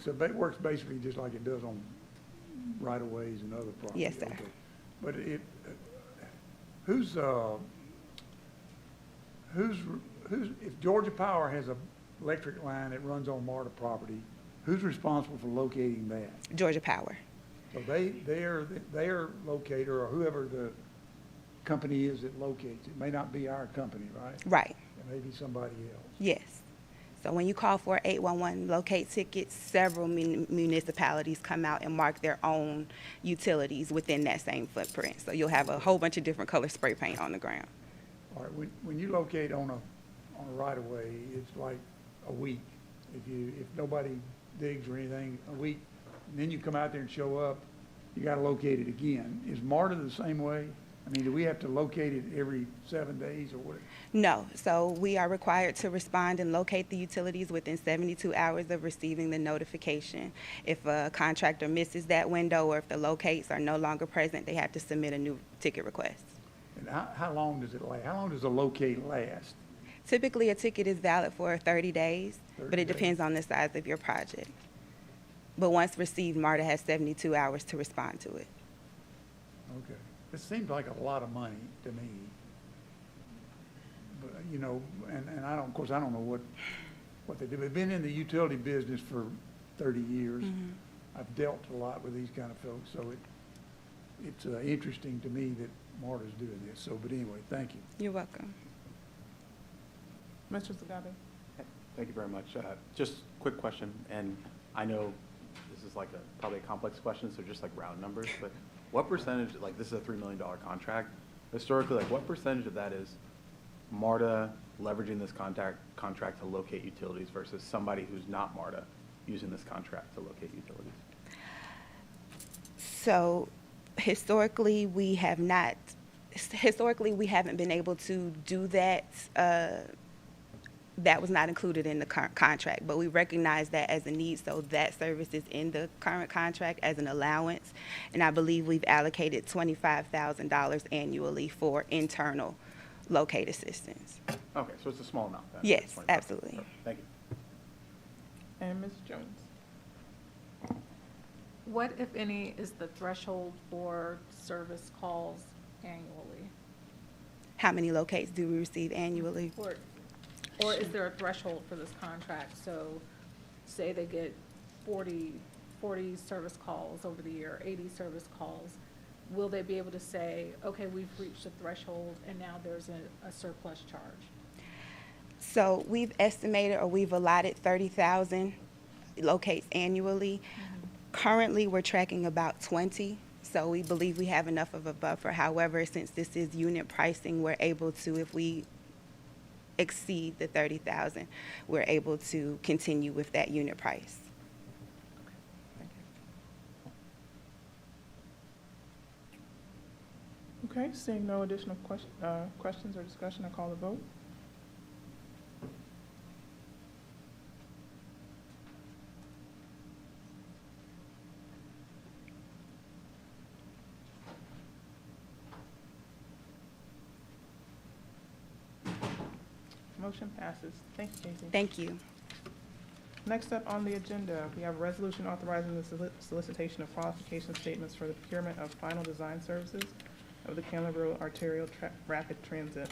So it works basically just like it does on right-of-ways and other property? Yes, sir. Okay. But if Georgia Power has an electric line that runs on MARTA property, who's responsible for locating that? Georgia Power. So their locator or whoever the company is that locates it may not be our company, right? Right. It may be somebody else. Yes. So when you call for an 811 locate ticket, several municipalities come out and mark their own utilities within that same footprint. So you'll have a whole bunch of different color spray paint on the ground. All right, when you locate on a right-of-way, it's like a week. If nobody digs or anything, a week, and then you come out there and show up, you gotta locate it again. Is MARTA the same way? I mean, do we have to locate it every 7 days or what? No, so we are required to respond and locate the utilities within 72 hours of receiving the notification. If a contractor misses that window or if the locates are no longer present, they have to submit a new ticket request. And how long does it last? How long does a locate last? Typically, a ticket is valid for 30 days, 30 but it days. depends on the size of your project. But once received, MARTA has 72 hours to respond to it. Okay. It seems like a lot of money to me. But, you know, and I don't, of course, I don't know what they do. I've been in the utility business for 30 years. I've dealt a lot with these kind of folks, so it's interesting to me that MARTA's doing this. So, but anyway, thank you. You're welcome. Mr. Zagabe? Thank you very much. Just quick question, and I know this is like probably a complex question, so just like round numbers, but what percentage, like this is a $3 million contract, historically, like what percentage of that is MARTA leveraging this contract to locate utilities versus somebody who's not MARTA using this contract to locate utilities? So historically, we haven't been able to do that. That was not included in the contract, but we recognize that as a need, so that service is in the current contract as an allowance, and I believe we've allocated $25,000 annually for internal locate assistance. Okay, so it's a small amount then? Yes, 25. absolutely. Okay, thank you. And Ms. Jones? What, if any, is the threshold for service calls annually? How many locates do we receive annually? Or is there a threshold for this contract? So say they get 40 service calls over the year, 80 service calls. Will they be able to say, okay, we've reached a threshold and now there's a surplus charge? So we've estimated or we've allotted 30,000 locates annually. Currently, we're tracking about 20. So we believe we have enough of a buffer. However, since this is unit pricing, we're able to, if we exceed the 30,000, we're able to continue with that unit price. Okay. Okay, seeing no additional questions or discussion, I call the vote. Motion passes. Thank you, Casey. Thank you. Next up on the agenda, we have a resolution authorizing the solicitation of qualification statements for the procurement of final design services of the Candler Road Arterial Rapid Transit,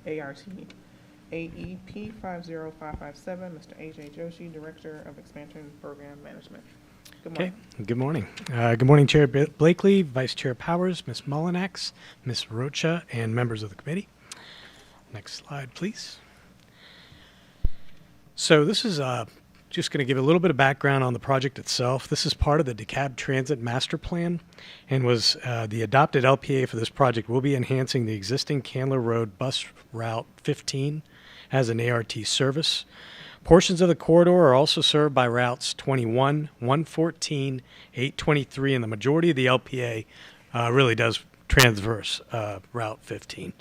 ART. AEP 50557, Mr. AJ Joshi, Director of Expansion Program Management. Good morning. Okay, good morning. Good morning, Chair Blakely, Vice Chair Powers, Ms. Mullinax, Ms. Rocha, and members of the committee. Next slide, please. So this is just going to give a little bit of background on the project itself. This is part of the DeKalb Transit Master Plan and was the adopted LPA for this project will be enhancing the existing Candler Road Bus Route 15 as an ART service. Portions of the corridor are also served by routes 21, 114, 823, and the majority of the LPA really does transverse Route 15.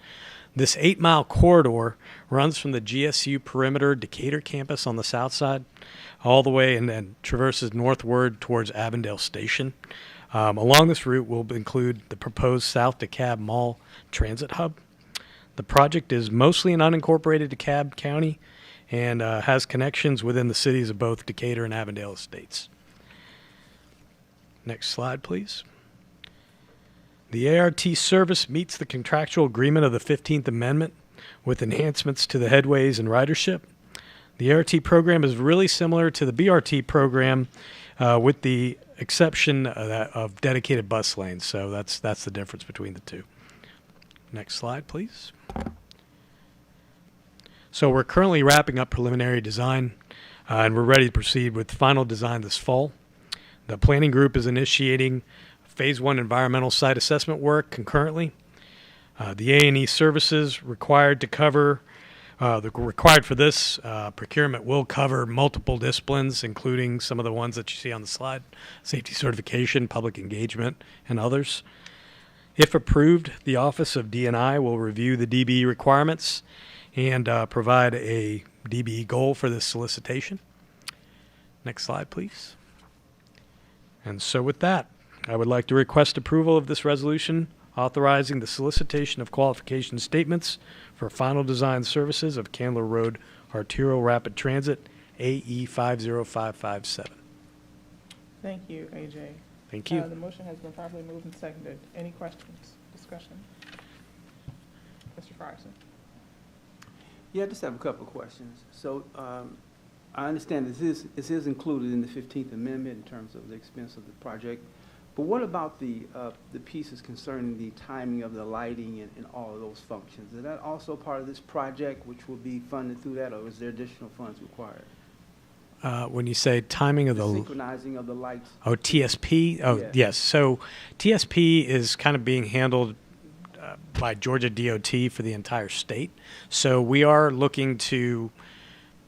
This 8-mile corridor runs from the GSU perimeter Decatur campus on the south side all the way and then traverses northward towards Avondale Station. Along this route will include the proposed South DeKalb Mall Transit Hub. The project is mostly in unincorporated DeKalb County and has connections within the cities of both Decatur and Avondale Estates. Next slide, please. The ART service meets the contractual agreement of the 15th Amendment with enhancements to the headways and ridership. The ART program is really similar to the BRT program with the exception of dedicated bus lanes. So that's the difference between the two. Next slide, please. So we're currently wrapping up preliminary design and we're ready to proceed with final design this fall. The planning group is initiating Phase 1 environmental site assessment work concurrently. The A&E services required to cover, required for this procurement will cover multiple disciplines, including some of the ones that you see on the slide, safety certification, public engagement, and others. If approved, the Office of D&I will review the DBE requirements and provide a DBE goal for this solicitation. Next slide, please. And so with that, I would like to request approval of this resolution authorizing the solicitation of qualification statements for final design services of Candler Road Arterial Rapid Transit, AE 50557. Thank you, AJ. Thank you. The motion has been properly moved and seconded. Any questions, discussion? Mr. Frierson. Yeah, I just have a couple of questions. So I understand this is included in the 15th Amendment in terms of the expense of the project. But what about the pieces concerning the timing of the lighting and all of those functions? Is that also part of this project, which will be funded through that, or is there additional funds required? When you say timing of the synchronizing of the lights. Oh, TSP? Oh, Yeah. yes. So TSP is kind of being handled by Georgia DOT for the entire state. So we are looking to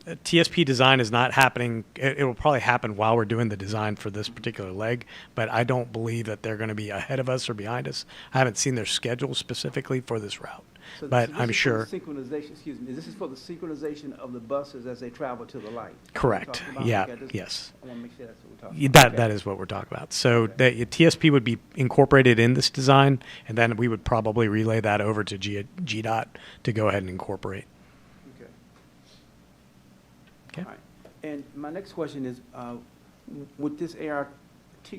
TSP design is not happening. It will probably happen while we're doing the design for this particular leg, but I don't believe that they're going to be ahead of us or behind us. I haven't seen their schedule specifically for this route, but I'm sure. Synchronization, excuse me. This is for the synchronization of the buses as they travel to the light. Correct. Yeah. Okay, Yes. I want to make sure that's what we're talking about. That is what we're talking about. So the TSP would be incorporated in this design, and then we would probably relay that over to GDOT to go ahead and incorporate. Okay. Okay. All right. And my next question is, with this ART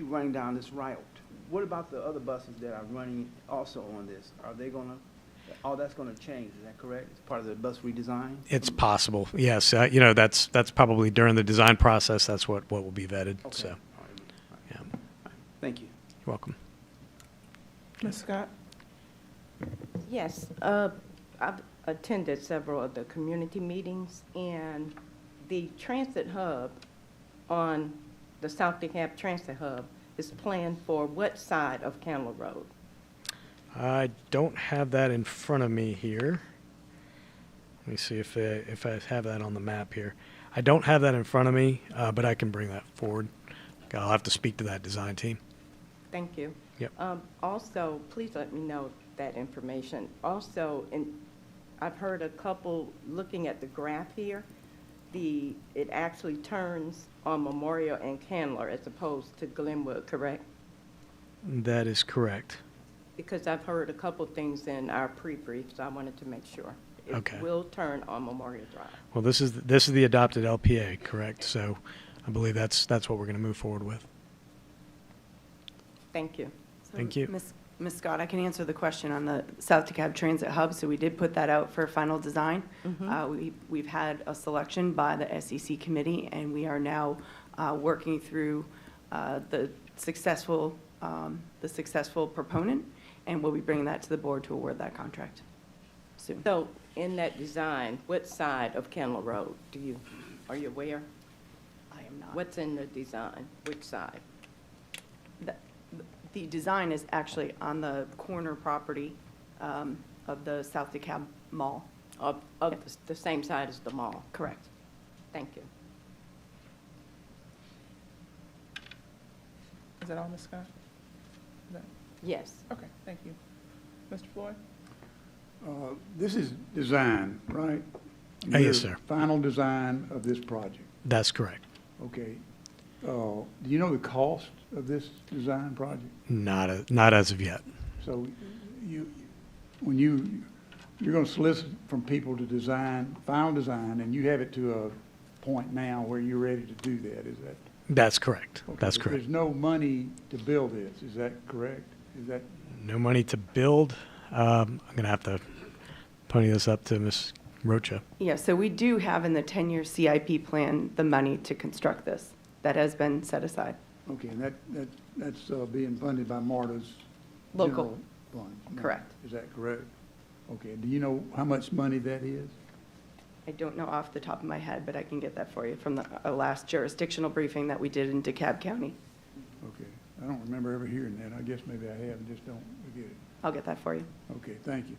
running down this route, what about the other buses that are running also on this? Are they going to, all that's going to change, is that correct? It's part of the bus redesign? It's possible, yes. You know, that's probably during the design process, that's what will be vetted, Okay. so, All right. yeah. All right. Thank you. You're welcome. Ms. Scott? Yes, I've attended several of the community meetings, and the transit hub on the South DeKalb Transit Hub is planned for what side of Candler Road? I don't have that in front of me here. Let me see if I have that on the map here. I don't have that in front of me, but I can bring that forward. I'll have to speak to that design team. Thank you. Yep. Also, please let me know that information. Also, I've heard a couple, looking at the graph here, it actually turns on Memorial and Candler as opposed to Glenwood, correct? That is correct. Because I've heard a couple things in our pre-brief, so I wanted to make sure. Okay. It will turn on Memorial Drive. Well, this is the adopted LPA, correct? So I believe that's what we're going to move forward with. Thank you. Thank you. Ms. Scott, I can answer the question on the South DeKalb Transit Hub. So we did put that out for final design. We've had a selection by the SEC committee, and we are now working through the successful proponent, and we'll be bringing that to the board to award that contract soon. So in that design, what side of Candler Road are you aware? I am not. What's in the design? Which side? The design is actually on the corner property of the South DeKalb Mall. Of the same side as the mall? Correct. Thank you. Is that all, Ms. Scott? Yes. Okay, thank you. Mr. Floyd? This is design, right? Yes, sir. Final design of this project. That's correct. Okay. Do you know the cost of this design project? Not as of yet. So when you're going to solicit from people to design, final design, and you have it to a point now where you're ready to do that, is that? That's correct. Okay, That's but correct. There's no money to build this, is that correct? Is that? No money to build. I'm going to have to pony this up to Ms. Rocha. Yeah, so we do have in the 10-year CIP plan the money to construct this. That has been set aside. Okay, and that's being funded by MARTA's Local general funds? Correct. Is that correct? Okay, do you know how much money that is? I don't know off the top of my head, but I can get that for you from the last jurisdictional briefing that we did in DeKalb County. Okay, I don't remember ever hearing that. I guess maybe I have and just don't forget it. I'll get that for you. Okay, thank you.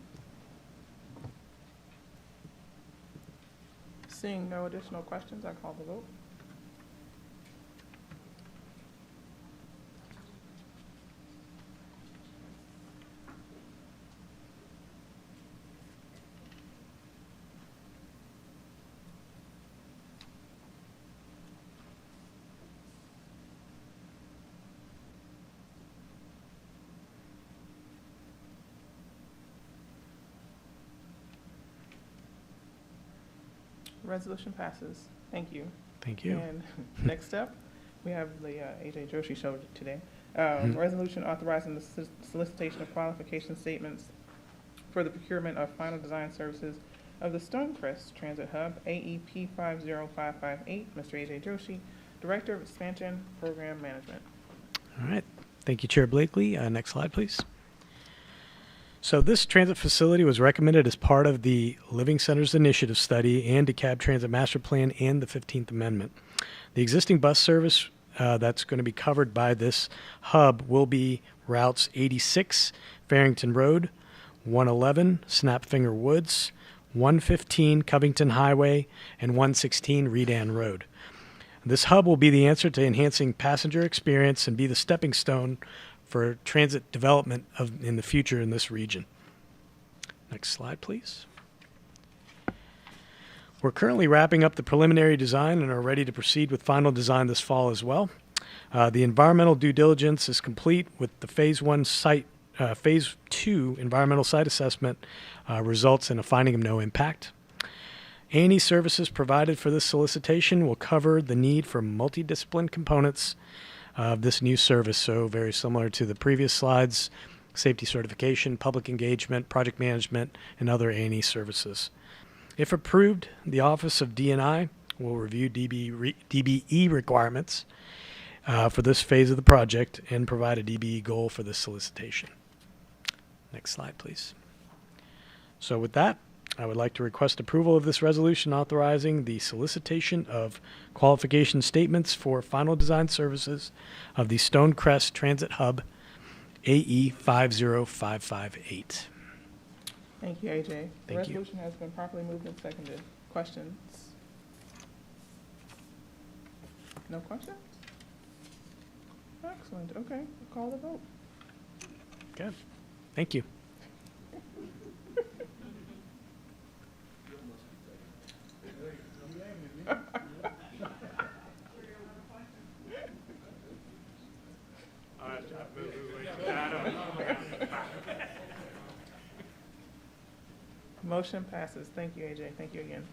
Seeing no additional questions, I call the vote. Resolution passes. Thank you. Thank you. And next up, we have the A.J. Joshi show today. Resolution authorizing the solicitation of qualification statements for the procurement of final design services of the Stonecrest Transit Hub, AEP 50558. Mr. A.J. Joshi, Director of Expansion Program Management. All right. Thank you, Chair Blakely. Next slide, please. So this transit facility was recommended as part of the Living Centers Initiative study and DeKalb Transit Master Plan and the 15th Amendment. The existing bus service that's going to be covered by this hub will be routes 86 Farrington Road, 111 Snapfinger Woods, 115 Covington Highway, and 116 Redan Road. This hub will be the answer to enhancing passenger experience and be the stepping stone for transit development in the future in this region. Next slide, please. We're currently wrapping up the preliminary design and are ready to proceed with final design this fall as well. The environmental due diligence is complete with the Phase 2 environmental site assessment results in a finding of no impact. A&E services provided for this solicitation will cover the need for multidisciplinary components of this new service, so very similar to the previous slides, safety certification, public engagement, project management, and other A&E services. If approved, the Office of D&I will review DBE requirements for this phase of the project and provide a DBE goal for this solicitation. Next slide, please. So with that, I would like to request approval of this resolution authorizing the solicitation of qualification statements for final design services of the Stonecrest Transit Hub, AE 50558. Thank you, A.J. The Thank you. resolution has been properly moved and seconded. Questions? No questions? Excellent. Okay, call the vote. Good. Thank you. Motion passes. Thank you, AJ. Thank you again.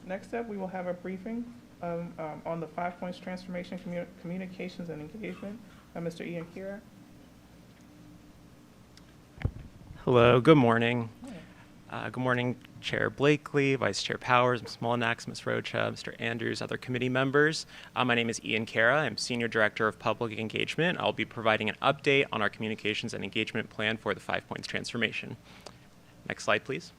Next up, we will have a briefing on the 5 Points Transformation Communications and Engagement by Mr. Ian Kira. Hello, good morning. Good morning, Chair Blakely, Vice Chair Powers, Ms. Molinax, Ms. Rocha, Mr. Andrews, other committee members. My name is Ian Kara. I'm Senior Director of Public Engagement. I'll be providing an update on our communications and engagement plan for the 5 Points Transformation. Next slide, please.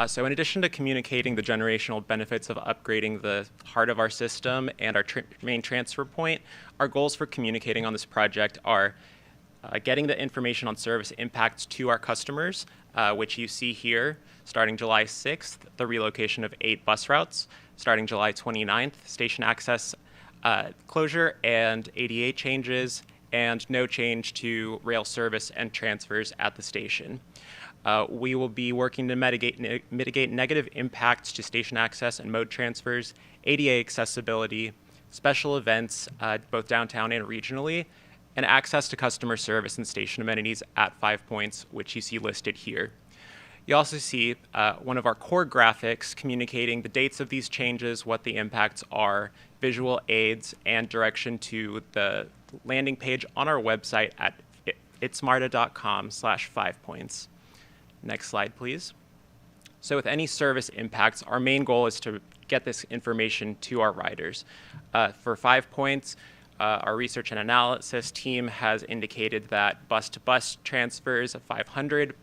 So in addition to communicating the generational benefits of upgrading the heart of our system and our main transfer point, our goals for communicating on this project are getting the information on service impacts to our customers, which you see here, starting July 6th, the relocation of 8 bus routes, starting July 29th, station access closure and ADA changes, and no change to rail service and transfers at the station. We will be working to mitigate negative impacts to station access and mode transfers, ADA accessibility, special events, both downtown and regionally, and access to customer service and station amenities at 5 Points, which you see listed here. You also see one of our core graphics communicating the dates of these changes, what the impacts are, visual aids, and direction to the landing page on our website at itsmarta.com/5points. Next slide, please. So with any service impacts, our main goal is to get this information to our riders. For 5 Points, our research and analysis team has indicated that bus-to-bus transfers of 500,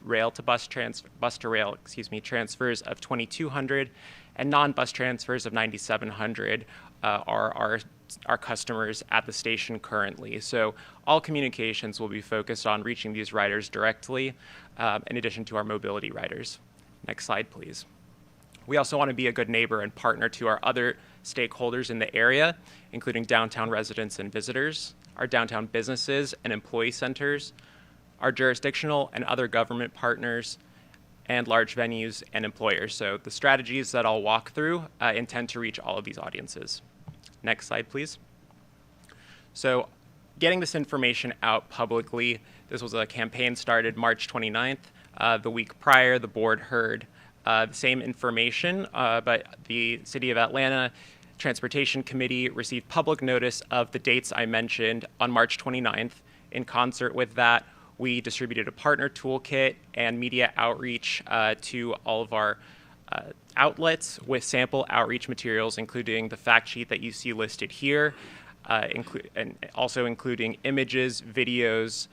bus to rail, transfers of 2,200, and non-bus transfers of 9,700 are our customers at the station currently. So all communications will be focused on reaching these riders directly, in addition to our mobility riders. Next slide, please. We also want to be a good neighbor and partner to our other stakeholders in the area, including downtown residents and visitors, our downtown businesses and employee centers, our jurisdictional and other government partners, and large venues and employers. So the strategies that I'll walk through intend to reach all of these audiences. Next slide, please. So getting this information out publicly, this was a campaign started March 29th. The week prior, the board heard the same information, but the City of Atlanta Transportation Committee received public notice of the dates I mentioned on March 29th. In concert with that, we distributed a partner toolkit and media outreach to all of our outlets with sample outreach materials, including the fact sheet that you see listed here, and also including images, videos,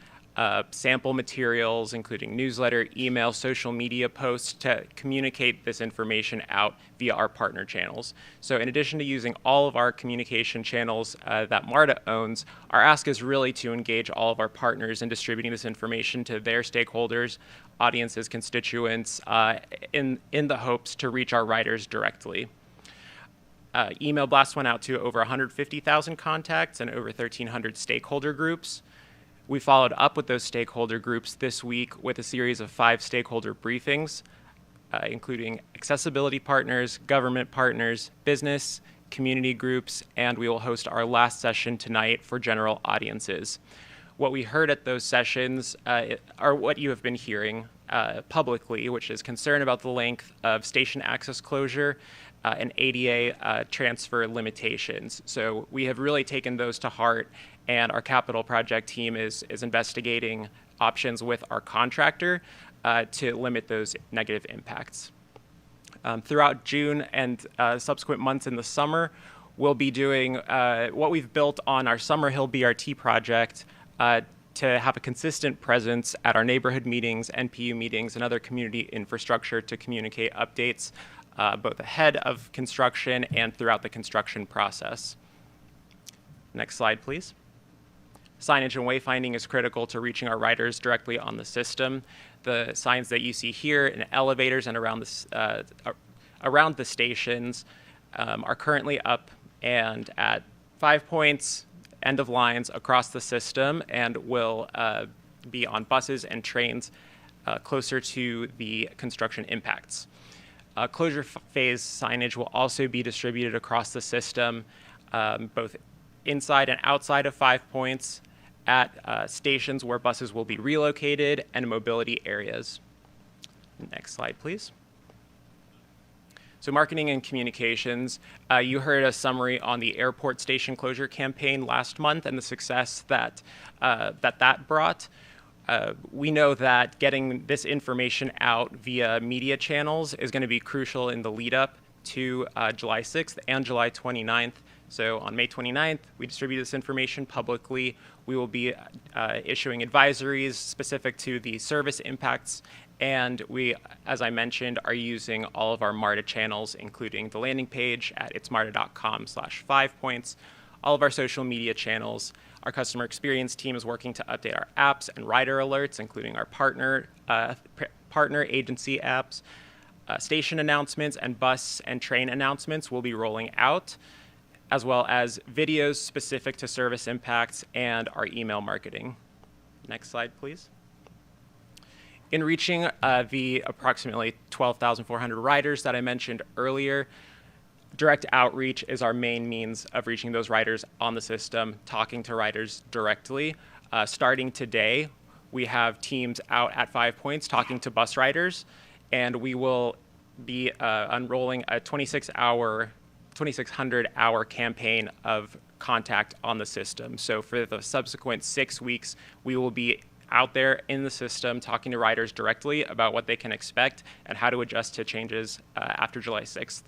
sample materials, including newsletter, email, social media posts to communicate this information out via our partner channels. So in addition to using all of our communication channels that MARTA owns, our ask is really to engage all of our partners in distributing this information to their stakeholders, audiences, constituents, in the hopes to reach our riders directly. Email blasts went out to over 150,000 contacts and over 1,300 stakeholder groups. We followed up with those stakeholder groups this week with a series of 5 stakeholder briefings, including accessibility partners, government partners, business, community groups, and we will host our last session tonight for general audiences. What we heard at those sessions are what you have been hearing publicly, which is concern about the length of station access closure and ADA transfer limitations. So we have really taken those to heart, and our capital project team is investigating options with our contractor to limit those negative impacts. Throughout June and subsequent months in the summer, we'll be doing what we've built on our Summerhill BRT project to have a consistent presence at our neighborhood meetings, NPU meetings, and other community infrastructure to communicate updates both ahead of construction and throughout the construction process. Next slide, please. Signage and wayfinding is critical to reaching our riders directly on the system. The signs that you see here in elevators and around the stations are currently up and at 5 Points, end of lines across the system, and will be on buses and trains closer to the construction impacts. Closure phase signage will also be distributed across the system, both inside and outside of 5 Points, at stations where buses will be relocated and mobility areas. Next slide, please. So marketing and communications, you heard a summary on the airport station closure campaign last month and the success that that brought. We know that getting this information out via media channels is going to be crucial in the lead up to July 6th and July 29th. So on May 29th, we distribute this information publicly. We will be issuing advisories specific to the service impacts. And we, as I mentioned, are using all of our MARTA channels, including the landing page at itsmarta.com/5points, all of our social media channels. Our customer experience team is working to update our apps and rider alerts, including our partner agency apps. Station announcements and bus and train announcements will be rolling out, as well as videos specific to service impacts and our email marketing. Next slide, please. In reaching the approximately 12,400 riders that I mentioned earlier, direct outreach is our main means of reaching those riders on the system, talking to riders directly. Starting today, we have teams out at 5 Points talking to bus riders, and we will be unrolling a 2,600-hour campaign of contact on the system. So for the subsequent 6 weeks, we will be out there in the system talking to riders directly about what they can expect and how to adjust to changes after July 6th.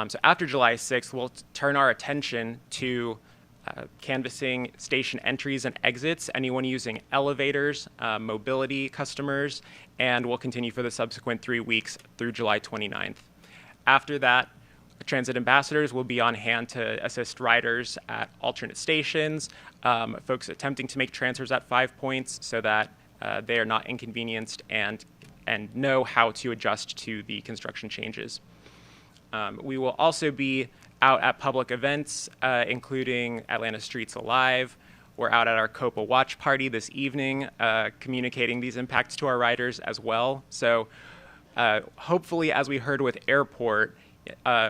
So after July 6th, we'll turn our attention to canvassing station entries and exits, anyone using elevators, mobility customers, and we'll continue for the subsequent 3 weeks through July 29th. After that, transit ambassadors will be on hand to assist riders at alternate stations, folks attempting to make transfers at 5 Points so that they are not inconvenienced and know how to adjust to the construction changes. We will also be out at public events, including Atlanta Streets Alive. We're out at our COPA watch party this evening, communicating these impacts to our riders as well. So hopefully, as we heard with Airport,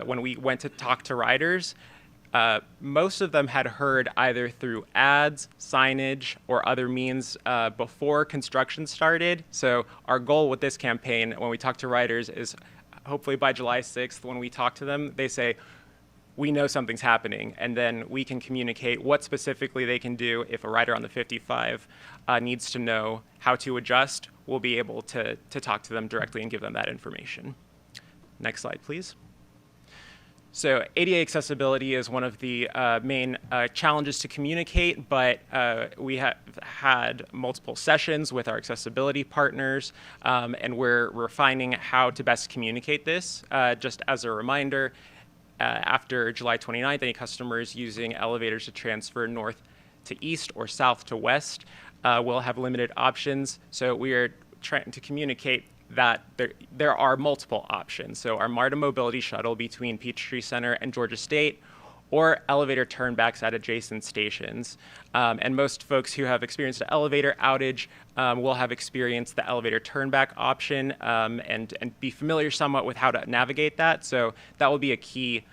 when we went to talk to riders, most of them had heard either through ads, signage, or other means before construction started. So our goal with this campaign, when we talk to riders, is hopefully by July 6th, when we talk to them, they say, we know something's happening, and then we can communicate what specifically they can do. If a rider on the 55 needs to know how to adjust, we'll be able to talk to them directly and give them that information. Next slide, please. So ADA accessibility is one of the main challenges to communicate, but we have had multiple sessions with our accessibility partners, and we're refining how to best communicate this. Just as a reminder, after July 29th, any customers using elevators to transfer north to east or south to west will have limited options. So we are trying to communicate that there are multiple options. So our MARTA mobility shuttle between Peachtree Center and Georgia State, or elevator turnbacks at adjacent stations. And most folks who have experienced an elevator outage will have experienced the elevator turnback option and be familiar somewhat with how to navigate that. So that will be a key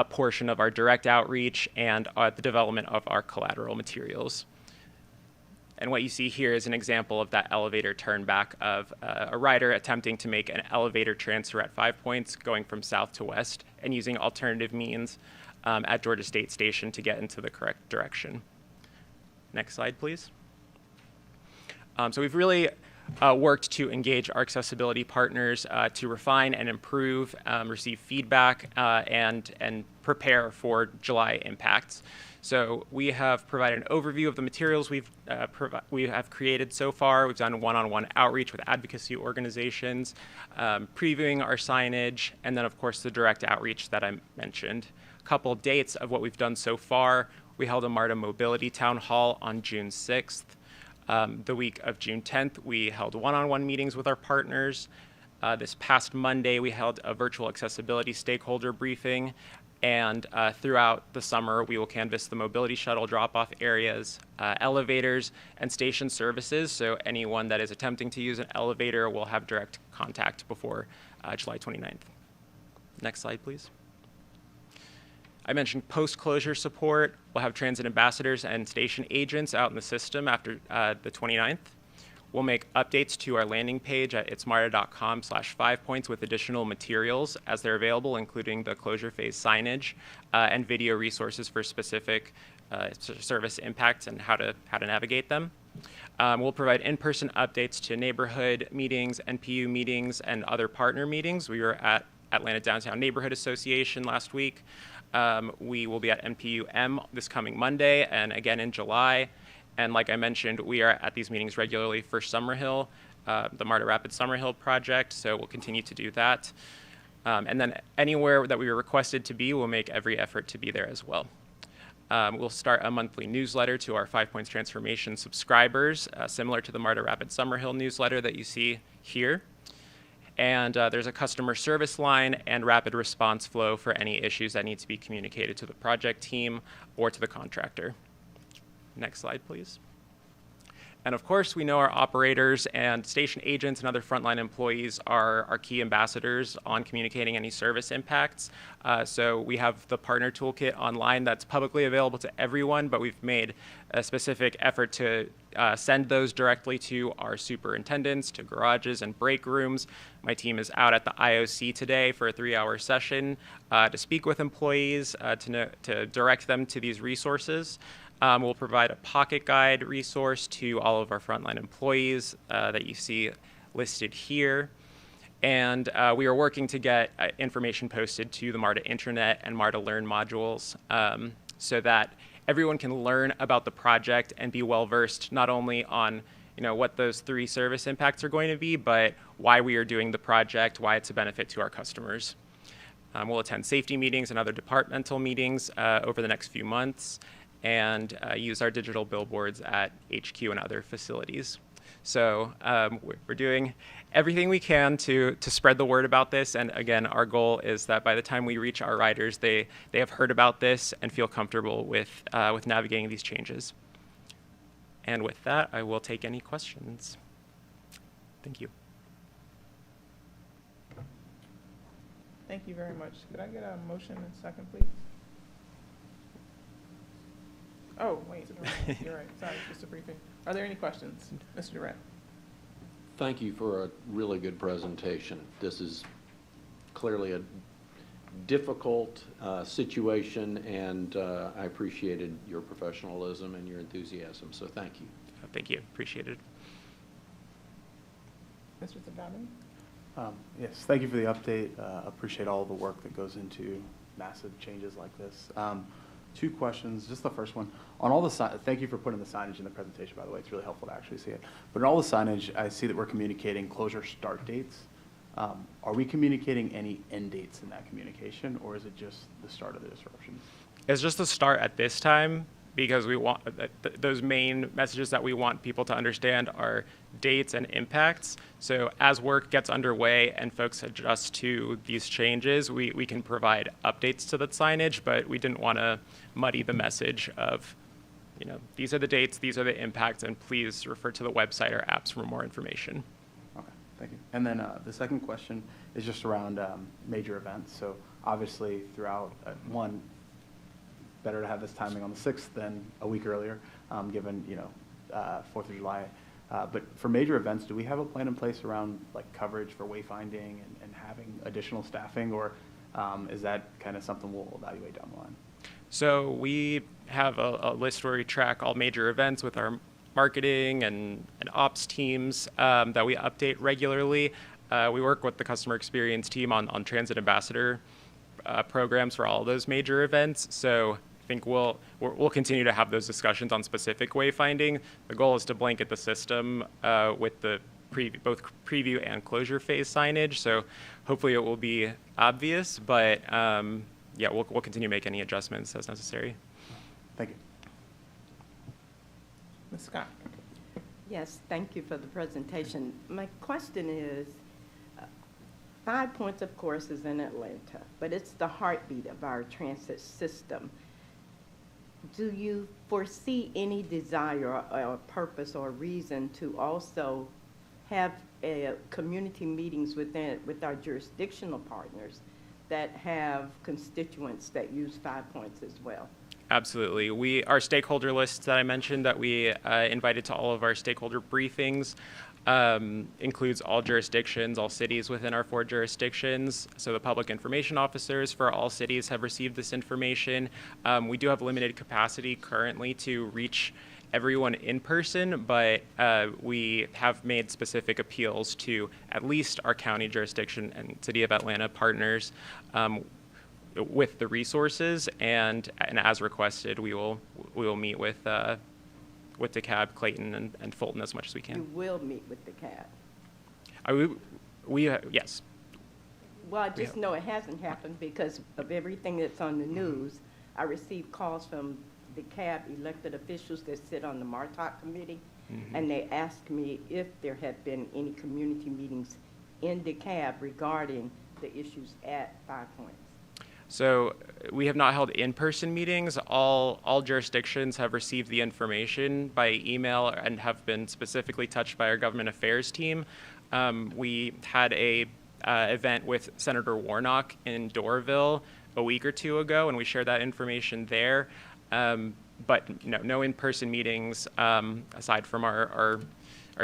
portion of our direct outreach and the development of our collateral materials. And what you see here is an example of that elevator turnback of a rider attempting to make an elevator transfer at 5 Points going from south to west and using alternative means at Georgia State Station to get into the correct direction. Next slide, please. So we've really worked to engage our accessibility partners to refine and improve, receive feedback, and prepare for July impacts. So we have provided an overview of the materials we have created so far. We've done one-on-one outreach with advocacy organizations, previewing our signage, and then, of course, the direct outreach that I mentioned. A couple dates of what we've done so far. We held a MARTA Mobility Town Hall on June 6th. The week of June 10th, we held one-on-one meetings with our partners. This past Monday, we held a virtual accessibility stakeholder briefing. And throughout the summer, we will canvass the mobility shuttle drop-off areas, elevators, and station services. So anyone that is attempting to use an elevator will have direct contact before July 29th. Next slide, please. I mentioned post-closure support. We'll have transit ambassadors and station agents out in the system after the 29th. We'll make updates to our landing page at itsmarta.com/5points with additional materials as they're available, including the closure phase signage and video resources for specific service impacts and how to navigate them. We'll provide in-person updates to neighborhood meetings, NPU meetings, and other partner meetings. We were at Atlanta Downtown Neighborhood Association last week. We will be at NPU-M this coming Monday and again in July. And like I mentioned, we are at these meetings regularly for Summerhill, the MARTA Rapid Summerhill project, so we'll continue to do that. And then anywhere that we were requested to be, we'll make every effort to be there as well. We'll start a monthly newsletter to our 5 Points Transformation subscribers, similar to the MARTA Rapid Summerhill newsletter that you see here. And there's a customer service line and rapid response flow for any issues that need to be communicated to the project team or to the contractor. Next slide, please. And of course, we know our operators and station agents and other frontline employees are our key ambassadors on communicating any service impacts. So we have the partner toolkit online that's publicly available to everyone, but we've made a specific effort to send those directly to our superintendents, to garages and break rooms. My team is out at the IOC today for a 3-hour session to speak with employees, to direct them to these resources. We'll provide a pocket guide resource to all of our frontline employees that you see listed here. And we are working to get information posted to the MARTA Intranet and MARTA Learn modules so that everyone can learn about the project and be well-versed not only on what those 3 service impacts are going to be, but why we are doing the project, why it's a benefit to our customers. We'll attend safety meetings and other departmental meetings over the next few months, and use our digital billboards at HQ and other facilities. So we're doing everything we can to spread the word about this. And again, our goal is that by the time we reach our riders, they have heard about this and feel comfortable with navigating these changes. And with that, I will take any questions. Thank you. Thank you very much. Could I get a motion and second, please? Oh, wait, you're right. Sorry, just a briefing. Are there any questions? Mr. Durant. Thank you for a really good presentation. This is clearly a difficult situation, and I appreciated your professionalism and your enthusiasm, so thank you. Thank you. Appreciate it. Mr. Zagami? Yes, thank you for the update. Appreciate all the work that goes into massive changes like this. 2 questions. Just the first one. On all the thank you for putting the signage in the presentation, by the way. It's really helpful to actually see it. But in all the signage, I see that we're communicating closure start dates. Are we communicating any end dates in that communication, or is it just the start of the disruption? It's just the start at this time, because we want those main messages that we want people to understand are dates and impacts. So as work gets underway and folks adjust to these changes, we can provide updates to the signage, but we didn't want to muddy the message of, these are the dates, these are the impacts, and please refer to the website or apps for more information. Okay, thank you. And then the second question is just around major events. So obviously throughout, better to have this timing on the 6th than a week earlier, given 4th of July. But for major events, do we have a plan in place around coverage for wayfinding and having additional staffing, or is that kind of something we'll evaluate down the line? So we have a list where we track all major events with our marketing and ops teams that we update regularly. We work with the customer experience team on transit ambassador programs for all of those major events. So I think we'll continue to have those discussions on specific wayfinding. The goal is to blanket the system with the both preview and closure phase signage. So hopefully it will be obvious, but yeah, we'll continue to make any adjustments as necessary. Thank you. Ms. Scott. Yes, thank you for the presentation. My question is, 5 Points, of course, is in Atlanta, but it's the heartbeat of our transit system. Do you foresee any desire or purpose or reason to also have community meetings with our jurisdictional partners that have constituents that use 5 points as well? Absolutely. Our stakeholder list that I mentioned that we invited to all of our stakeholder briefings includes all jurisdictions, all cities within our 4 jurisdictions. So the public information officers for all cities have received this information. We do have limited capacity currently to reach everyone in person, but we have made specific appeals to at least our county jurisdiction and City of Atlanta partners with the resources, and as requested, we will meet with DeKalb, Clayton, and Fulton as much as we can. You will meet with DeKalb? Yes. Well, I just know it hasn't happened because of everything that's on the news. I received calls from DeKalb elected officials that sit on the MARTA committee, and they asked me if there had been any community meetings in DeKalb regarding the issues at 5 Points. So we have not held in-person meetings. All jurisdictions have received the information by email and have been specifically touched by our government affairs team. We had a event with Senator Warnock in Doraville a week or 2 ago, and we shared that information there. But no in-person meetings aside from our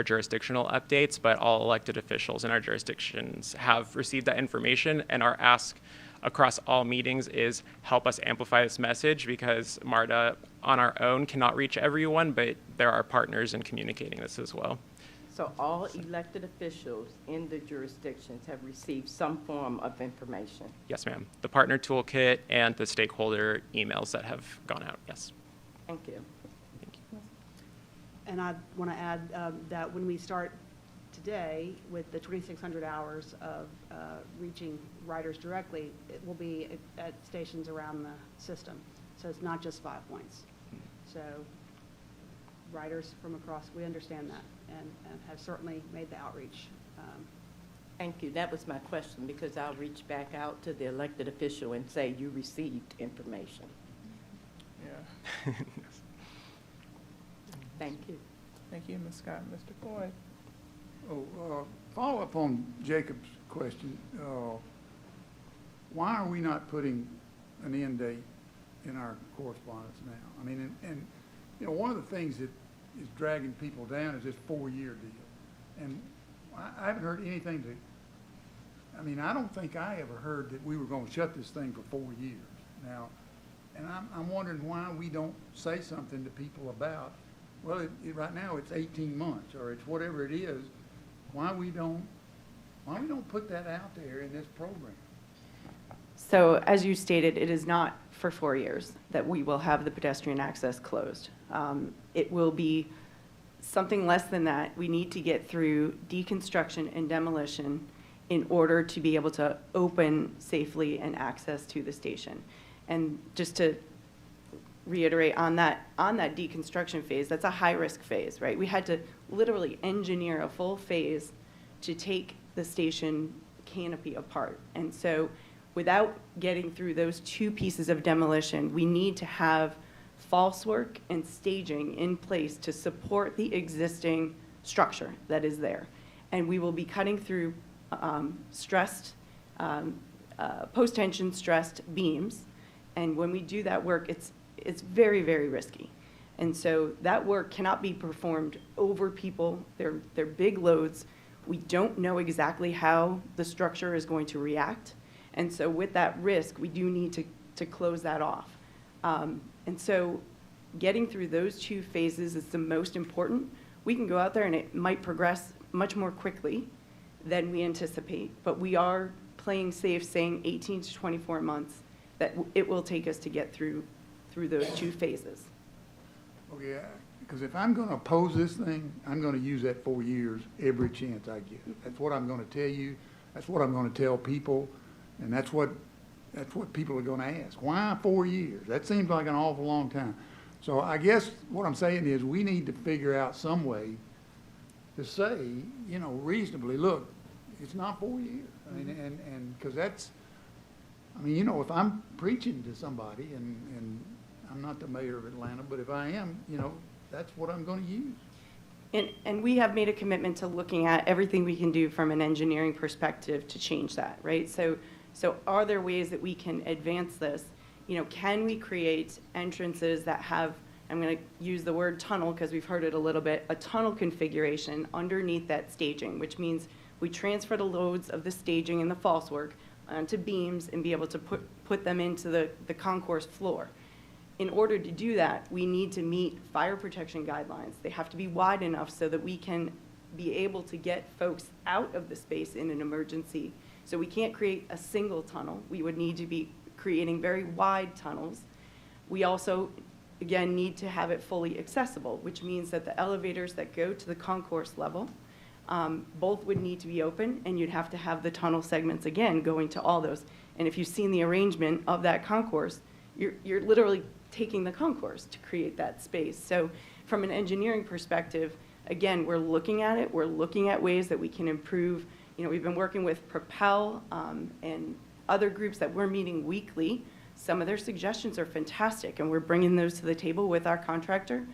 jurisdictional updates, but all elected officials in our jurisdictions have received that information, and our ask across all meetings is help us amplify this message, because MARTA on our own cannot reach everyone, but there are partners in communicating this as well. So all elected officials in the jurisdictions have received some form of information? Yes, ma'am. The partner toolkit and the stakeholder emails that have gone out, yes. Thank you. And I want to add that when we start today with the 2,600 hours of reaching riders directly, it will be at stations around the system. So it's not just 5 Points. So riders from across, we understand that and have certainly made the outreach. Thank you. That was my question, because I'll reach back out to the elected official and say you received information. Yeah. Thank you. Thank you, Ms. Scott. Mr. Floyd? Follow up on Jacob's question. Why are we not putting an end date in our correspondence now? I mean, and you know, one of the things that is dragging people down is this 4-year deal. And I haven't heard anything I mean, I don't think I ever heard that we were going to shut this thing for 4 years now. And I'm wondering why we don't say something to people about, well, right now it's 18 months or it's whatever it is. Why we don't put that out there in this program? So as you stated, it is not for 4 years that we will have the pedestrian access closed. It will be something less than that. We need to get through deconstruction and demolition in order to be able to open safely and access to the station. And just to reiterate on that deconstruction phase, that's a high-risk phase, right? We had to literally engineer a full phase to take the station canopy apart. And so without getting through those 2 pieces of demolition, we need to have false work and staging in place to support the existing structure that is there. And we will be cutting through stressed, post-tension stressed beams. And when we do that work, it's very, very risky. And so that work cannot be performed over people. They're big loads. We don't know exactly how the structure is going to react. And so with that risk, we do need to close that off. And so getting through those 2 phases is the most important. We can go out there and it might progress much more quickly than we anticipate, but we are playing safe, saying 18 to 24 months that it will take us to get through those 2 phases. Okay, because if I'm going to oppose this thing, I'm going to use that 4 years every chance I get. That's what I'm going to tell you. That's what I'm going to tell people, and that's what people are going to ask. Why 4 years? That seems like an awful long time. So I guess what I'm saying is we need to figure out some way to say, you know, reasonably, look, it's not 4 years. I mean, and because that's, I mean, you know, if I'm preaching to somebody, and I'm not the mayor of Atlanta, but if I am, you know, that's what I'm going to use. And we have made a commitment to looking at everything we can do from an engineering perspective to change that, right? So So are there ways that we can advance this? You know, can we create entrances that have, I'm going to use the word tunnel because we've heard it a little bit, a tunnel configuration underneath that staging, which means we transfer the loads of the staging and the false work onto beams and be able to put them into the concourse floor. In order to do that, we need to meet fire protection guidelines. They have to be wide enough so that we can be able to get folks out of the space in an emergency. So we can't create a single tunnel. We would need to be creating very wide tunnels. We also, again, need to have it fully accessible, which means that the elevators that go to the concourse level, both would need to be open, and you'd have to have the tunnel segments, again, going to all those. And if you've seen the arrangement of that concourse, you're literally taking the concourse to create that space. So from an engineering perspective, again, we're looking at it. We're looking at ways that we can improve. You know, we've been working with Propel and other groups that we're meeting weekly. Some of their suggestions are fantastic, and we're bringing those to the table with our contractor.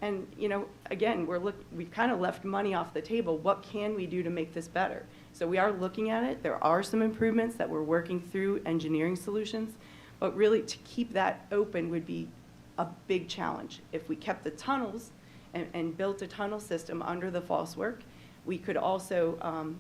And, you know, again, we've kind of left money off the table. What can we do to make this better? So we are looking at it. There are some improvements that we're working through engineering solutions. But really, to keep that open would be a big challenge. If we kept the tunnels and built a tunnel system under the false work, we could also,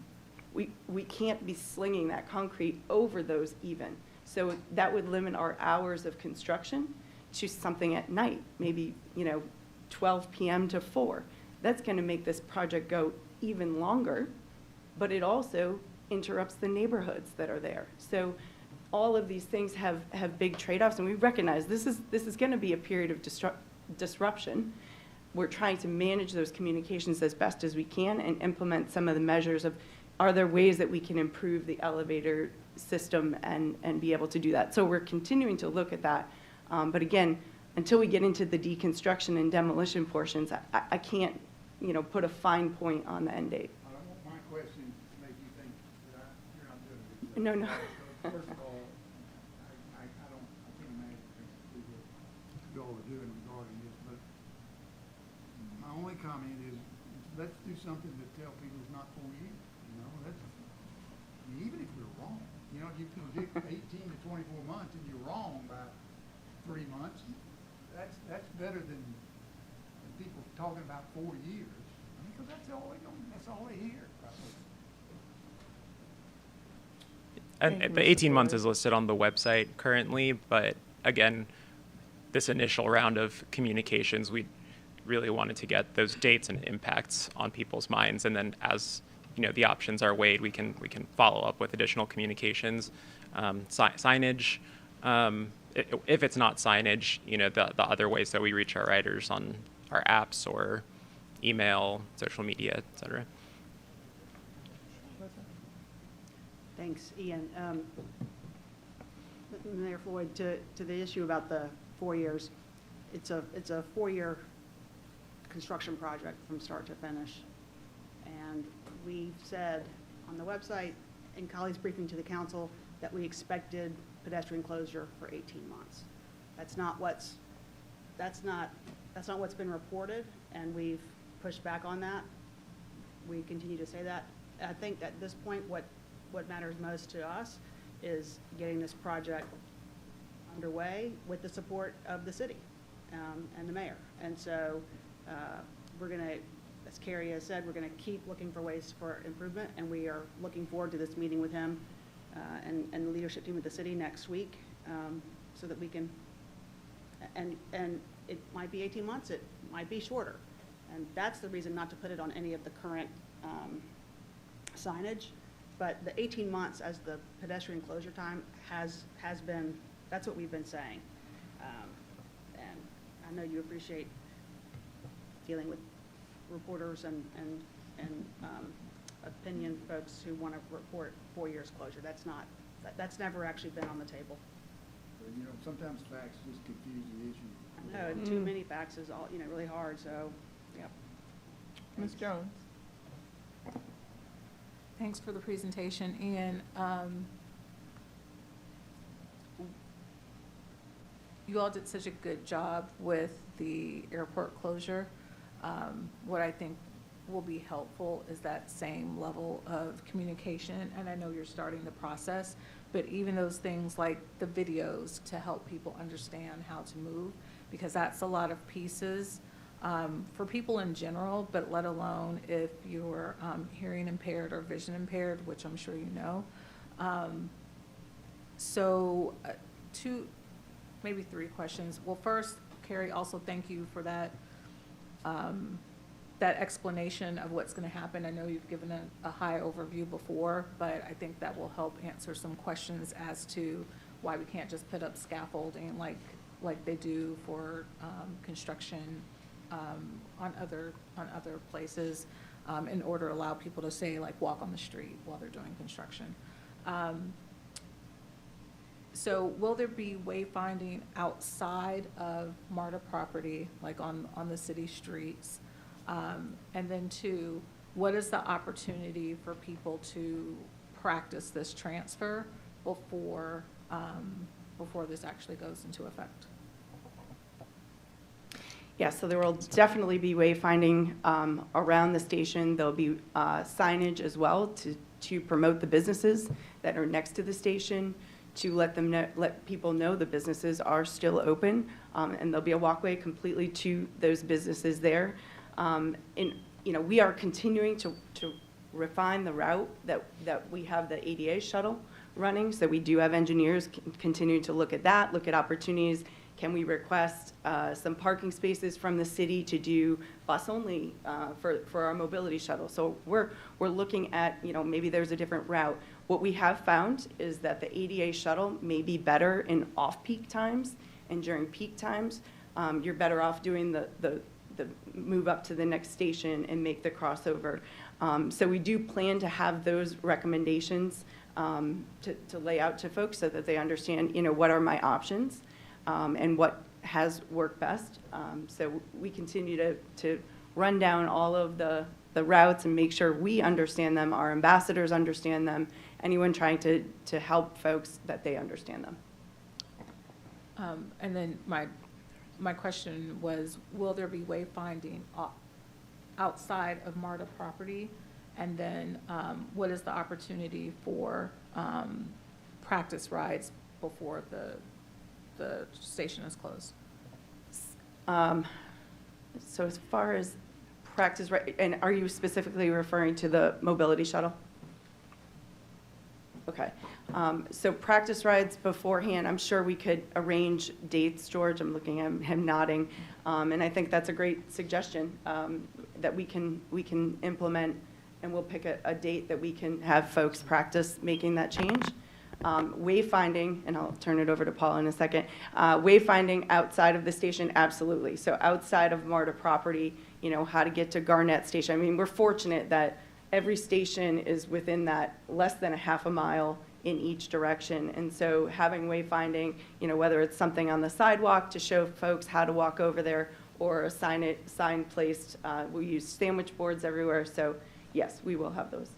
we can't be slinging that concrete over those even. So that would limit our hours of construction to something at night, maybe, you know, 12 p.m. to 4. That's going to make this project go even longer, but it also interrupts the neighborhoods that are there. So all of these things have big trade-offs, and we recognize this is going to be a period of disruption. We're trying to manage those communications as best as we can and implement some of the measures of, are there ways that we can improve the elevator system and be able to do that? So we're continuing to look at that. But again, until we get into the deconstruction and demolition portions, I can't, you know, put a fine point on the end date. I don't want my question to make you think that you're not doing a good job. No, no. First of all, I can't imagine what you all are doing regarding this, but my only comment is, let's do something to tell people it's not 4 years, you know, I mean, even if we're wrong, you know, you can do 18 to 24 months and you're wrong by 3 months, that's better than people talking about 4 years. I mean, because that's all they hear. And the 18 months is listed on the website currently, but again, this initial round of communications, we really wanted to get those dates and impacts on people's minds, and then as you know, the options are weighed, we can follow up with additional communications, signage. If it's not signage, you know, the other ways that we reach our riders on our apps or email, social media, et cetera. Thanks, Ian. Mayor Floyd, to the issue about the 4 years, it's a 4-year construction project from start to finish. And we said on the website in colleagues briefing to the council that we expected pedestrian closure for 18 months. That's not what's been reported, and we've pushed back on that. We continue to say that. I think at this point, what matters most to us is getting this project underway with the support of the city and the mayor. And so we're going to, as Carrie has said, we're going to keep looking for ways for improvement, and we are looking forward to this meeting with him and the leadership team of the city next week so that we can, and it might be 18 months, it might be shorter. And that's the reason not to put it on any of the current signage. But the 18 months as the pedestrian closure time has been, that's what we've been saying. And I know you appreciate dealing with reporters and opinion folks who want to report 4 years closure. That's never actually been on the table. You know, sometimes facts just confuse the issue. I know, and too many facts is all, you know, really hard, so, yeah. Ms. Jones? Thanks for the presentation, Ian. You all did such a good job with the airport closure. What I think will be helpful is that same level of communication. And I know you're starting the process, but even those things like the videos to help people understand how to move, because that's a lot of pieces for people in general, but let alone if you're hearing impaired or vision impaired, which I'm sure you know. So maybe three questions. Well, first, Carrie, also thank you for that that explanation of what's going to happen. I know you've given a high overview before, but I think that will help answer some questions as to why we can't just put up scaffolding like they do for construction on other places in order to allow people to say, like, walk on the street while they're doing construction. So will there be wayfinding outside of MARTA property, like on the city streets? And then two, what is the opportunity for people to practice this transfer before this actually goes into effect? Yeah, so there will definitely be wayfinding around the station. There'll be signage as well to promote the businesses that are next to the station, to let people know the businesses are still open, and there'll be a walkway completely to those businesses there. We are continuing to refine the route that we have the ADA shuttle running. So we do have engineers continuing to look at that, look at opportunities. Can we request some parking spaces from the city to do bus only for our mobility shuttle? So we're looking at, maybe there's a different route. What we have found is that the ADA shuttle may be better in off-peak times, and during peak times, you're better off doing the move up to the next station and make the crossover. So we do plan to have those recommendations to lay out to folks so that they understand, what are my options and what has worked best. So we continue to run down all of the routes and make sure we understand them, our ambassadors understand them, anyone trying to help folks that they understand them. And then my question was, will there be wayfinding outside of MARTA property? And then what is the opportunity for practice rides before the station is closed? So as far as practice, and are you specifically referring to the mobility shuttle? Okay. So practice rides beforehand, I'm sure we could arrange dates, George. I'm looking at him nodding. And I think that's a great suggestion that we can implement, and we'll pick a date that we can have folks practice making that change. Wayfinding, and I'll turn it over to Paul in a second. Wayfinding outside of the station, absolutely. So outside of MARTA property, how to get to Garnett Station. I mean, we're fortunate that every station is within that less than a half a mile in each direction. And so having wayfinding, whether it's something on the sidewalk to show folks how to walk over there, or a sign placed, we use sandwich boards everywhere. So yes, we will have those.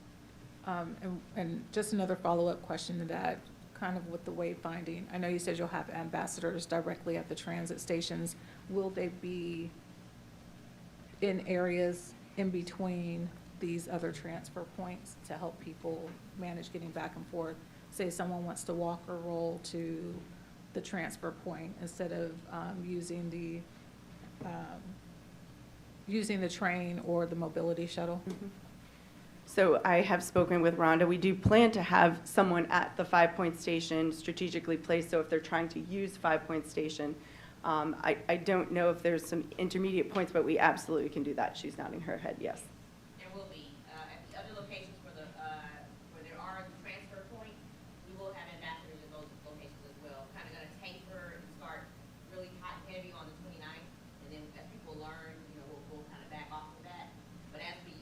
And just another follow-up question to that, kind of with the wayfinding. I know you said you'll have ambassadors directly at the transit stations. Will they be in areas in between these other transfer points to help people manage getting back and forth? Say someone wants to walk or roll to the transfer point instead of using the train or the mobility shuttle? Mm-hmm. So I have spoken with Rhonda. We do plan to have someone at the 5 Point Station strategically placed, so if they're trying to use 5 Point Station, I don't know if there's some intermediate points, but we absolutely can do that. She's nodding her head, yes. There will be. At the other locations where there are transfer points, we will have ambassadors at those locations as well. Kind of going to taper and start really hot and heavy on the 29th, and then as people learn, we'll kind of back off of that. But as we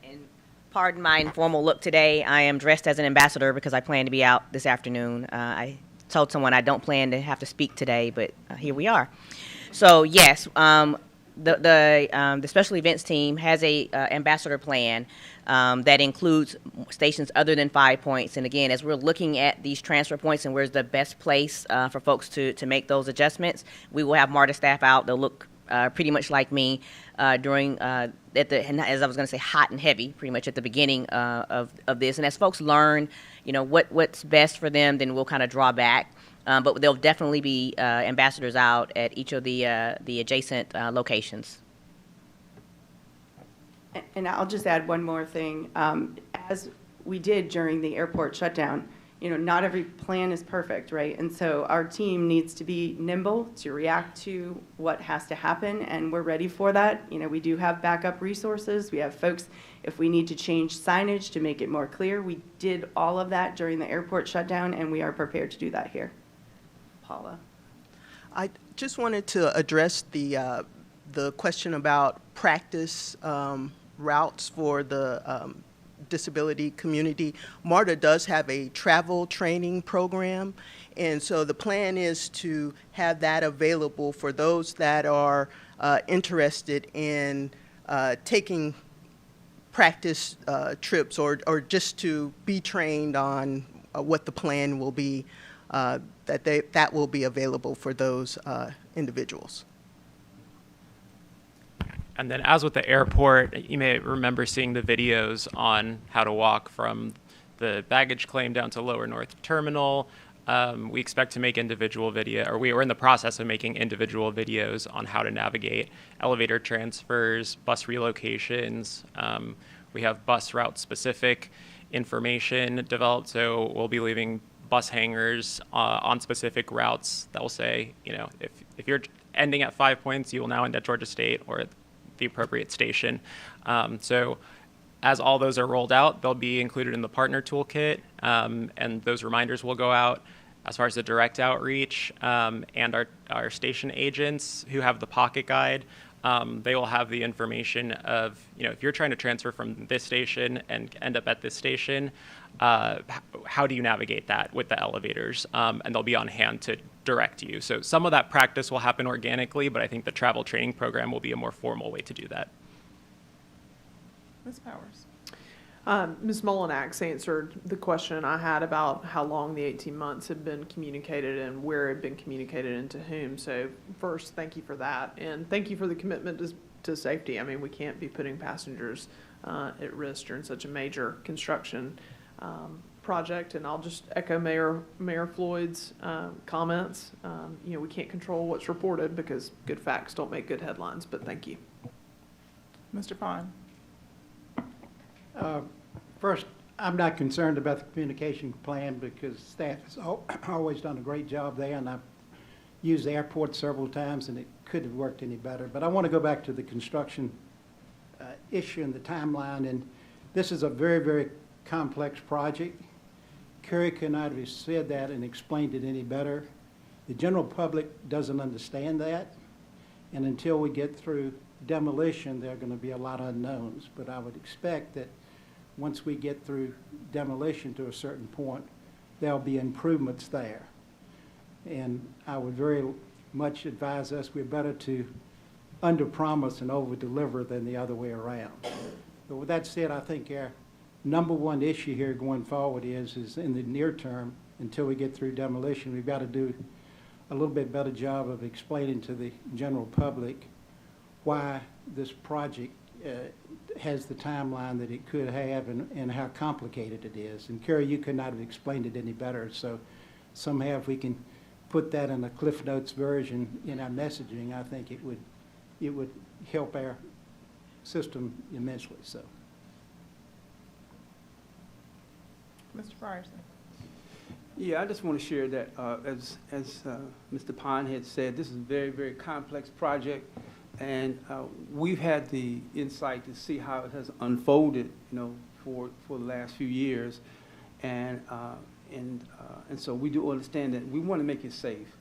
and pardon my informal look today. I am dressed as an ambassador because I plan to be out this afternoon. I told someone I don't plan to have to speak today, but here we are. So yes, the special events team has a ambassador plan. That includes stations other than 5 Points. And again, as we're looking at these transfer points and where's the best place for folks to make those adjustments, we will have MARTA staff out. They'll look pretty much like me during and as I was going to say, hot and heavy, pretty much at the beginning of this. And as folks learn, what's best for them, then we'll kind of draw back. But there'll definitely be ambassadors out at each of the adjacent locations. And I'll just add one more thing. As we did during the airport shutdown, not every plan is perfect, right? And so our team needs to be nimble to react to what has to happen, and we're ready for that. We do have backup resources. We have folks, if we need to change signage to make it more clear, we did all of that during the airport shutdown, and we are prepared to do that here. Paula. I just wanted to address the question about practice routes for the disability community. MARTA does have a travel training program, and so the plan is to have that available for those that are interested in taking practice trips or just to be trained on what the plan will be, that will be available for those individuals. And then as with the airport, you may remember seeing the videos on how to walk from the baggage claim down to Lower North Terminal. We expect to make individual video, or we are in the process of making individual videos on how to navigate elevator transfers, bus relocations. We have bus route specific information developed, so we'll be leaving bus hangers on specific routes that will say, if you're ending at 5 Points, you will now end at Georgia State or at the appropriate station. So as all those are rolled out, they'll be included in the partner toolkit, and those reminders will go out. As far as the direct outreach and our station agents who have the pocket guide, they will have the information of, if you're trying to transfer from this station and end up at this station, how do you navigate that with the elevators? And they'll be on hand to direct you. So some of that practice will happen organically, but I think the travel training program will be a more formal way to do that. Ms. Powers. Ms. Molinax answered the question I had about how long the 18 months had been communicated and where it had been communicated and to whom. So first, thank you for that. And thank you for the commitment to safety. I mean, we can't be putting passengers at risk during such a major construction project. And I'll just echo Mayor Floyd's comments. We can't control what's reported because good facts don't make good headlines, but thank you. Mr. Pond. First, I'm not concerned about the communication plan because staff has always done a great job there, and I've used the airport several times, and it couldn't have worked any better. But I want to go back to the construction issue and the timeline, and this is a very, very complex project. Kerry could not have said that and explained it any better. The general public doesn't understand that, and until we get through demolition, there are going to be a lot of unknowns. But I would expect that once we get through demolition to a certain point, there'll be improvements there. And I would very much advise us, we're better to under-promise and over-deliver than the other way around. But with that said, I think our number one issue here going forward is in the near term, until we get through demolition, we've got to do a little bit better job of explaining to the general public why this project has the timeline that it could have and how complicated it is. And Kerry, you could not have explained it any better. So somehow if we can put that in a Cliff Notes version in our messaging, I think it would help our system immensely. So. Mr. Frierson. Yeah, I just want to share that as Mr. Pond had said, this is a very, very complex project. And we've had the insight to see how it has unfolded, for the last few years, and so we do understand that we want to make it safe,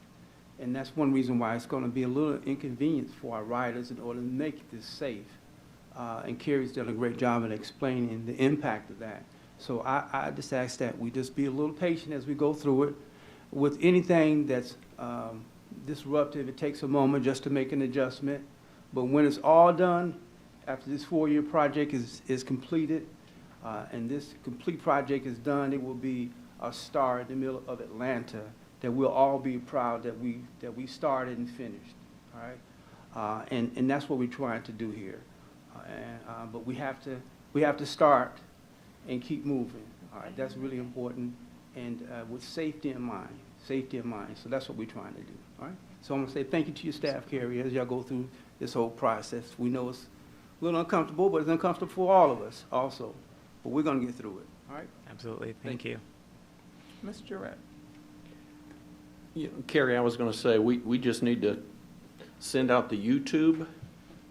and that's one reason why it's going to be a little inconvenience for our riders in order to make this safe. And Kerry's done a great job in explaining the impact of that. So I just ask that we just be a little patient as we go through it. With anything that's disruptive, it takes a moment just to make an adjustment. But when it's all done, after this 4-year project is completed, And this complete project is done, it will be a star in the middle of Atlanta that we'll all be proud that we started and finished, all right? And that's what we're trying to do here. But we have to start and keep moving, all right? That's really important, and with safety in mind, So that's what we're trying to do, all right? So I'm gonna say thank you to your staff, Carrie, as y'all go through this whole process. We know it's a little uncomfortable, but it's uncomfortable for all of us also. But we're gonna get through it, all right? Absolutely. Thank you. Ms. Jarrett? Yeah, Carrie, I was going to say, we just need to send out the YouTube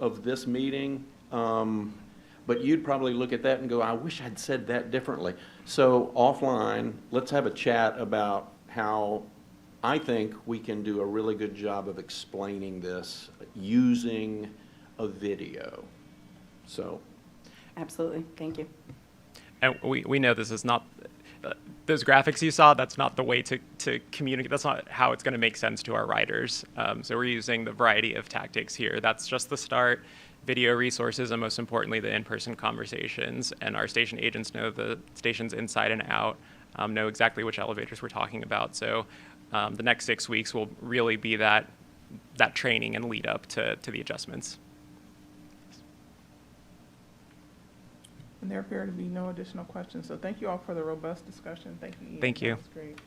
of this meeting, but you'd probably look at that and go, I wish I'd said that differently. So offline, let's have a chat about how I think we can do a really good job of explaining this using a video. So. Absolutely, thank you. And we know this is not, those graphics you saw, that's not the way to communicate. That's not how it's going to make sense to our riders. So we're using the variety of tactics here. That's just the start. Video resources, and most importantly, the in-person conversations. And our station agents know the stations inside and out, know exactly which elevators we're talking about. So the next 6 weeks will really be that training and lead up to the adjustments. And there appear to be no additional questions, so thank you all for the robust discussion. Thank you, Ian. Thank you. That was great.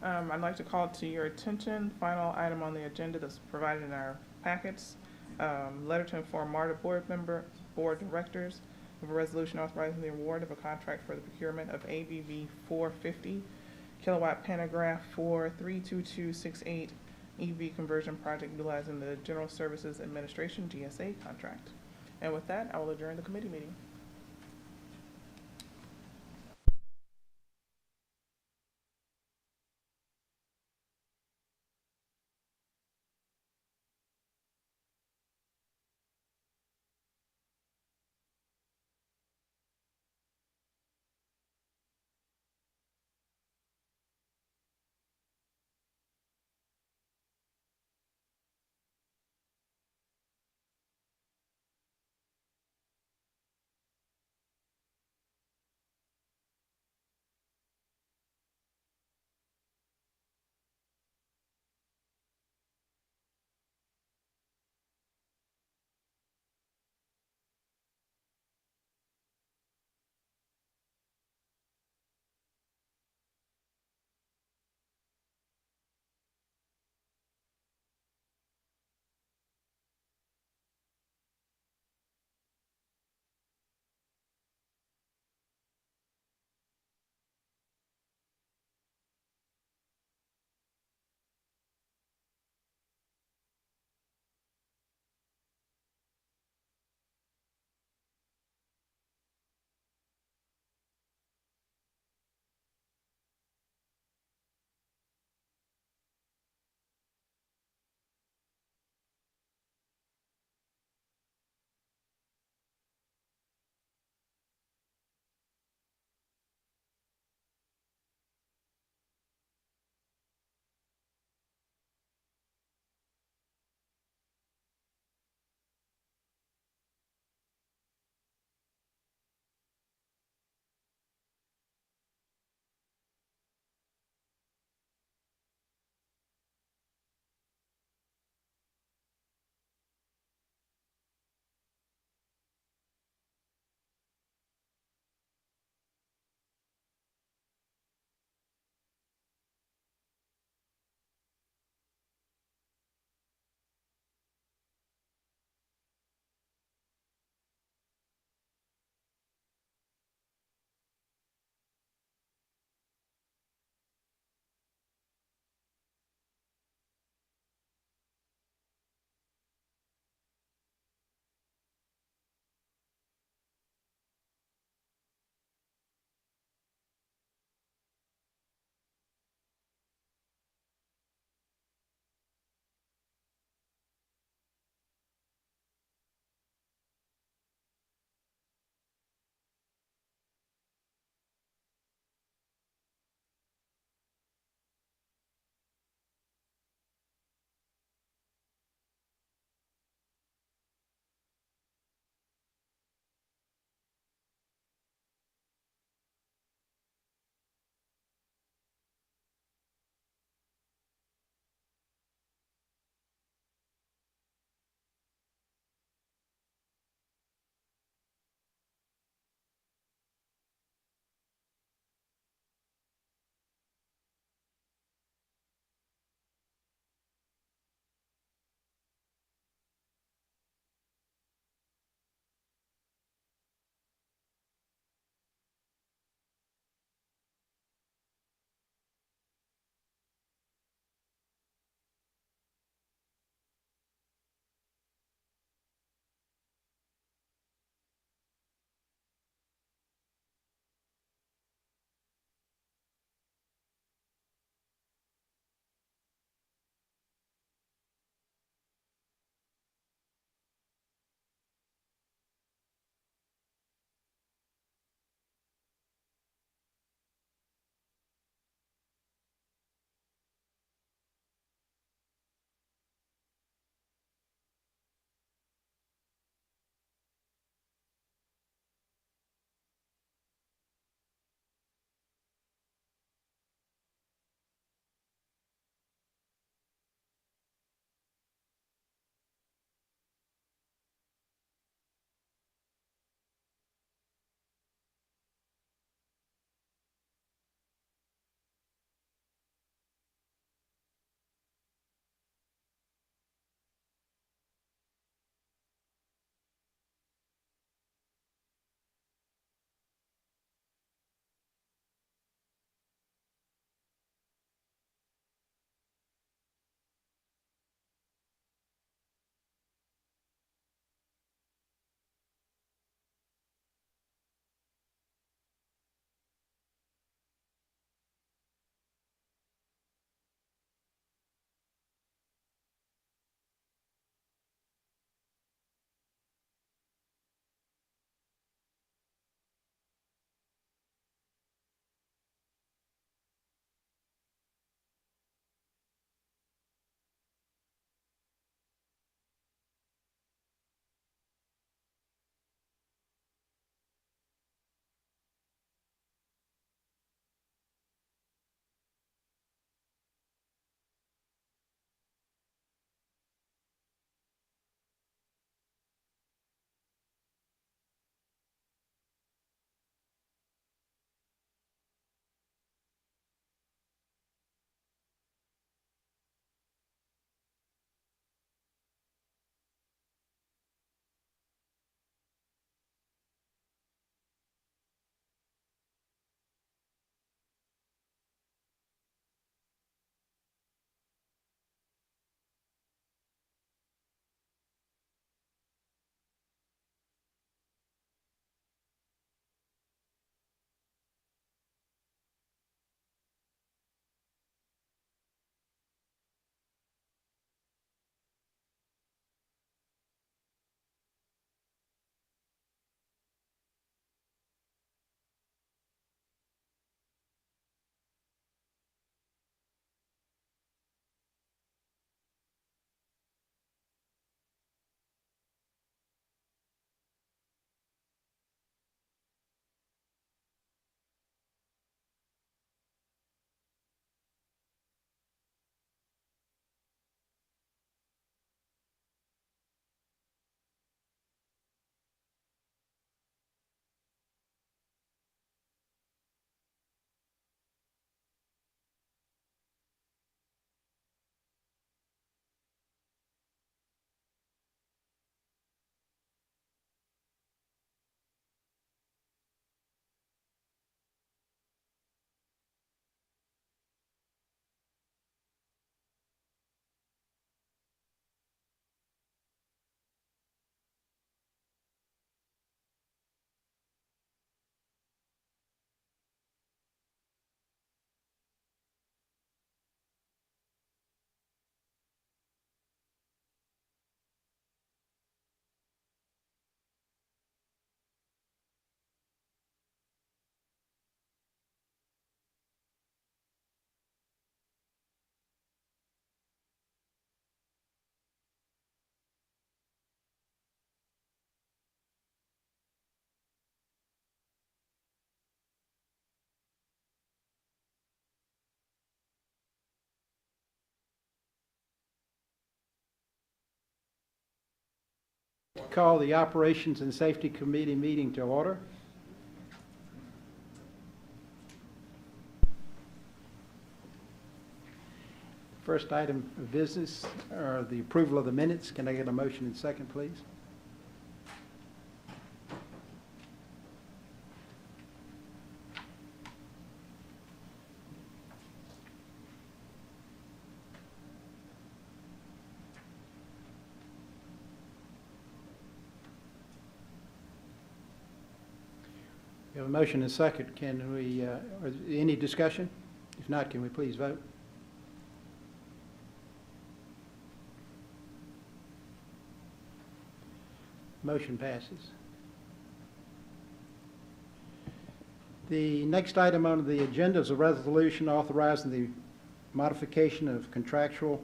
I'd like to call to your attention, final item on the agenda that's provided in our packets. Letter to inform MARTA board directors of a resolution authorizing the award of a contract for the procurement of ABV 450 kilowatt pantograph for 32268 EV conversion project utilizing the General Services Administration GSA contract. And with that, I will adjourn the committee meeting. Call the Operations and Safety Committee meeting to order. First item of business are the approval of the minutes. Can I get a motion and second, please? We have a motion and second. Can we, any discussion? If not, can we please vote? Motion passes. The next item on the agenda is a resolution authorizing the modification of contractual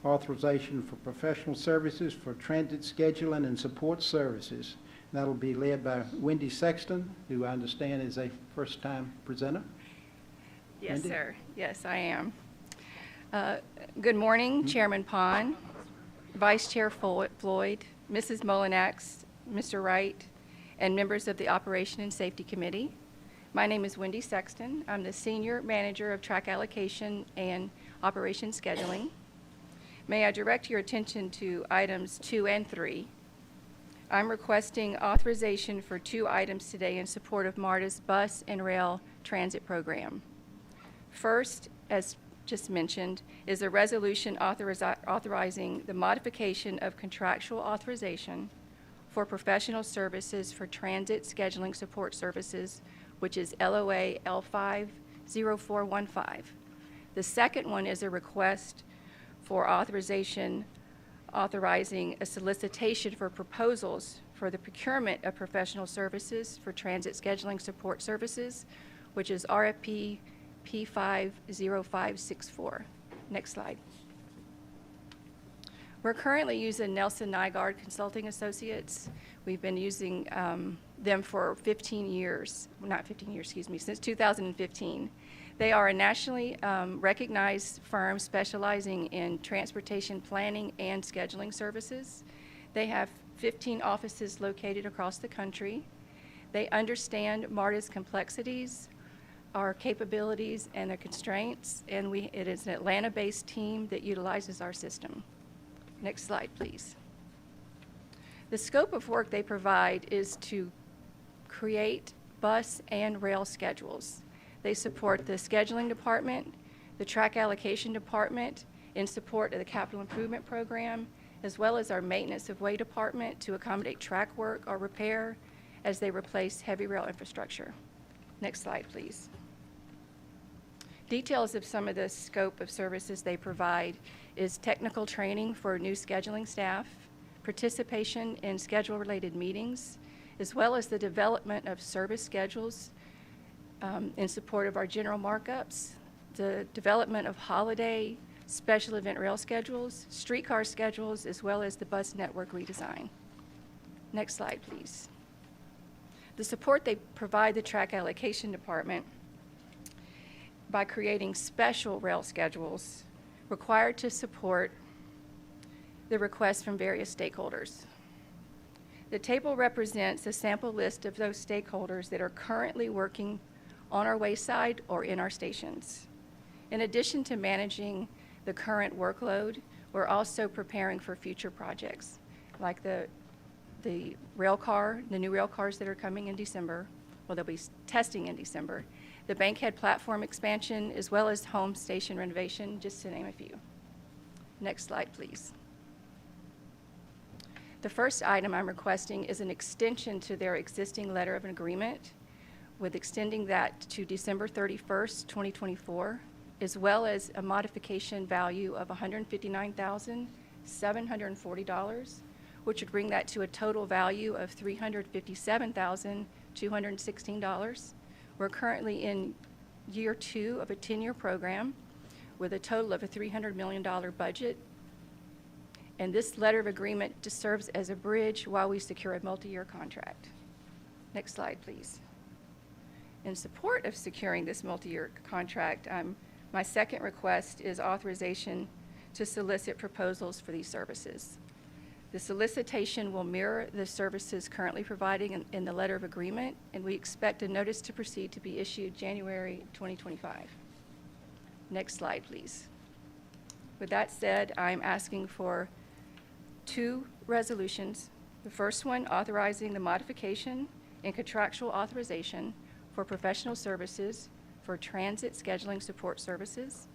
authorization for professional services for transit scheduling and support services. That'll be led by Wendy Sexton, who I understand is a first-time presenter. Yes, Wendy? sir. Yes, I am. Good morning, Chairman Pond, Vice Chair Floyd, Mrs. Molinax, Mr. Wright, and members of the Operation and Safety Committee. My name is Wendy Sexton. I'm the Senior Manager of Track Allocation and Operation Scheduling. May I direct your attention to items 2 and 3. I'm requesting authorization for 2 items today in support of MARTA's bus and rail transit program. First, as just mentioned, is a resolution authorizing the modification of contractual authorization for professional services for transit scheduling support services, which is LOA L50415. The second one is a request for authorizing a solicitation for proposals for the procurement of professional services for transit scheduling support services, which is RFP P50564. Next slide. We're currently using Nelson Nygaard Consulting Associates. We've been using them for 15 years, not 15 years, excuse me, since 2015. They are a nationally recognized firm specializing in transportation planning and scheduling services. They have 15 offices located across the country. They understand MARTA's complexities, our capabilities, and their constraints, and it is an Atlanta-based team that utilizes our system. Next slide, please. The scope of work they provide is to create bus and rail schedules. They support the scheduling department, the track allocation department in support of the capital improvement program, as well as our maintenance of way department to accommodate track work or repair as they replace heavy rail infrastructure. Next slide, please. Details of some of the scope of services they provide is technical training for new scheduling staff, participation in schedule-related meetings, as well as the development of service schedules in support of our general markups, the development of holiday, special event rail schedules, streetcar schedules, as well as the bus network redesign. Next slide, please. The support they provide the track allocation department by creating special rail schedules required to support the requests from various stakeholders. The table represents a sample list of those stakeholders that are currently working on our wayside or in our stations. In addition to managing the current workload, we're also preparing for future projects, like the rail car, the new rail cars that are coming in December, well, they'll be testing in December, the Bankhead platform expansion, as well as home station renovation, just to name a few. Next slide, please. The first item I'm requesting is an extension to their existing letter of agreement, with extending that to December 31st, 2024, as well as a modification value of $159,740, which would bring that to a total value of $357,216. We're currently in year 2 of a 10-year program with a total of a $300 million budget. And this letter of agreement just serves as a bridge while we secure a multi-year contract. Next slide, please. In support of securing this multi-year contract, my second request is authorization to solicit proposals for these services. The solicitation will mirror the services currently providing in the letter of agreement, and we expect a notice to proceed to be issued January 2025. Next slide, please. With that said, I'm asking for 2 resolutions. The first one authorizing the modification in contractual authorization for professional services for transit scheduling support services,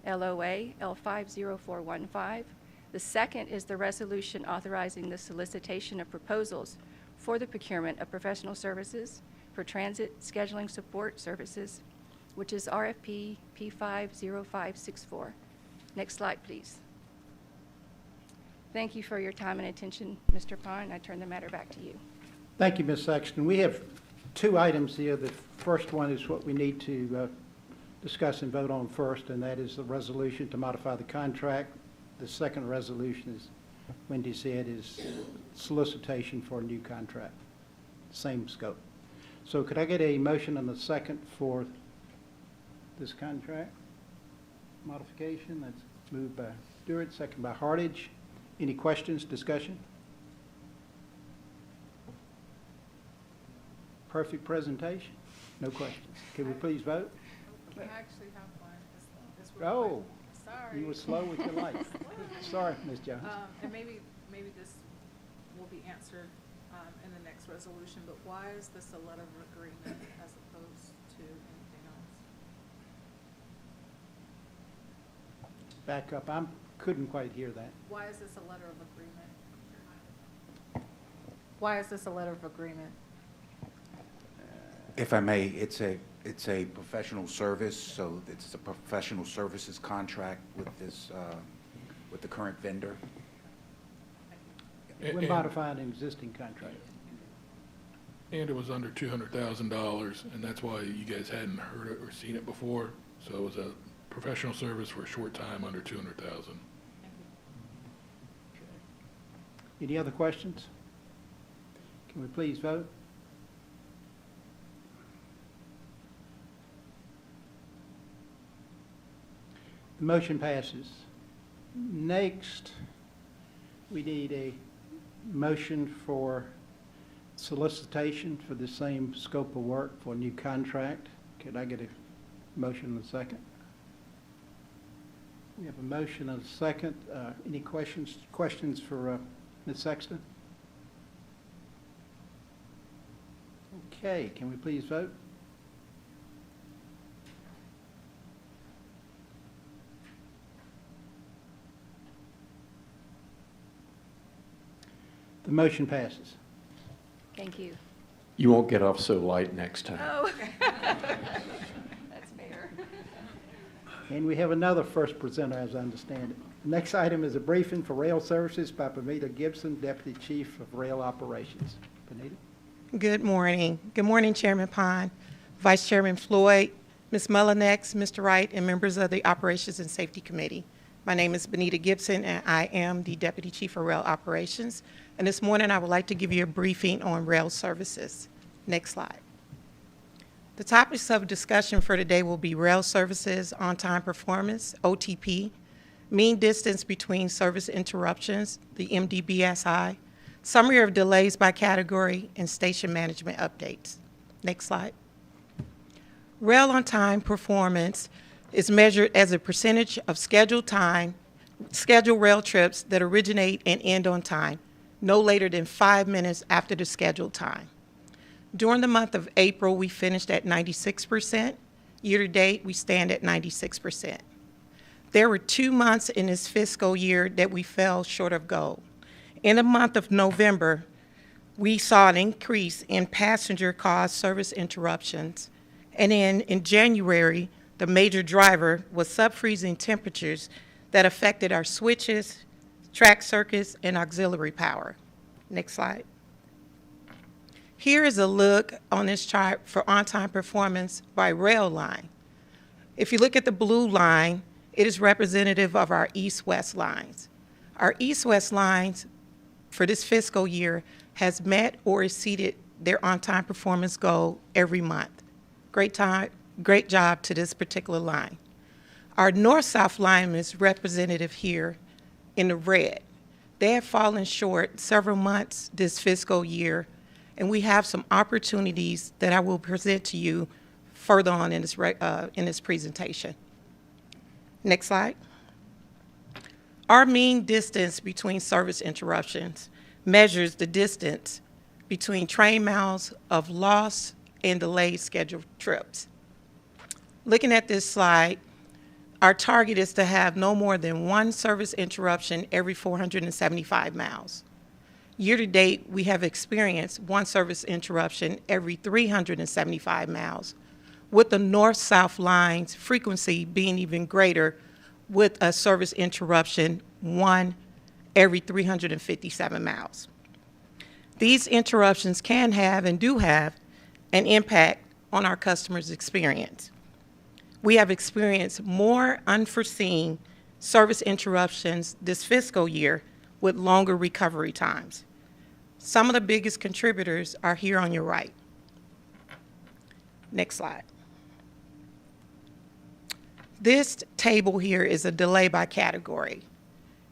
LOA L50415. The second is the resolution authorizing the solicitation of proposals for the procurement of professional services for transit scheduling support services, which is RFP P50564. Next slide, please. Thank you for your time and attention, Mr. Pond. I turn the matter back to you. Thank you, Ms. Sexton. We have 2 items here. The first one is what we need to discuss and vote on first, and that is the resolution to modify the contract. The second resolution, as Wendy said, is solicitation for a new contract, same scope. So could I get a motion and a second for this contract modification? That's moved by Stewart, second by Hartage. Any questions, discussion? Perfect presentation. No questions. Can we please vote? I actually have one. It's Oh, sorry. you were slow with your light. Sorry, Ms. Jones. And maybe this will be answered in the next resolution, but why is this a letter of agreement as opposed to anything else? Back up. I couldn't quite hear that. Why is this a letter of agreement? Why is this a letter of agreement? If I may, it's a professional service, so it's a professional services contract with this, with the current vendor. We're modifying an existing contract. And it was under $200,000, and that's why you guys hadn't heard it or seen it before. So it was a professional service for a short time under $200,000. Any other questions? Can we please vote? The motion passes. Next, we need a motion for solicitation for the same scope of work for a new contract. Could I get a motion and a second? We have a motion and a second. Any questions for Ms. Sexton? Okay, can we please vote? The motion passes. Thank you. You won't get off so light next time. Oh. That's fair. And we have another first presenter, as I understand it. The next item is a briefing for rail services by Benita Gibson, Deputy Chief of Rail Operations. Benita? Good morning. Good morning, Chairman Pond, Vice Chairman Floyd, Ms. Mullinex, Mr. Wright, and members of the Operations and Safety Committee. My name is Benita Gibson, and I am the Deputy Chief of Rail Operations. And this morning, I would like to give you a briefing on rail services. Next slide. The topics of discussion for today will be rail services, on-time performance, OTP, mean distance between service interruptions, the MDBSI, summary of delays by category, and station management updates. Next slide. Rail on-time performance is measured as a percentage of scheduled rail trips that originate and end on time, no later than 5 minutes after the scheduled time. During the month of April, we finished at 96%. Year-to-date, we stand at 96%. There were 2 months in this fiscal year that we fell short of goal. In the month of November, we saw an increase in passenger-caused service interruptions. And then in January, the major driver was sub-freezing temperatures that affected our switches, track circuits, and auxiliary power. Next slide. Here is a look on this chart for on-time performance by rail line. If you look at the blue line, it is representative of our east-west lines. Our east-west lines for this fiscal year has met or exceeded their on-time performance goal every month. Great job to this particular line. Our north-south line is representative here in the red. They have fallen short several months this fiscal year, and we have some opportunities that I will present to you further on in this presentation. Next slide. Our mean distance between service interruptions measures the distance between train miles of lost and delayed scheduled trips. Looking at this slide, our target is to have no more than one service interruption every 475 miles. Year to date, we have experienced one service interruption every 375 miles, with the north-south lines frequency being even greater, with a service interruption one every 357 miles. These interruptions can have and do have an impact on our customers' experience. We have experienced more unforeseen service interruptions this fiscal year with longer recovery times. Some of the biggest contributors are here on your right. Next slide. This table here is a delay by category,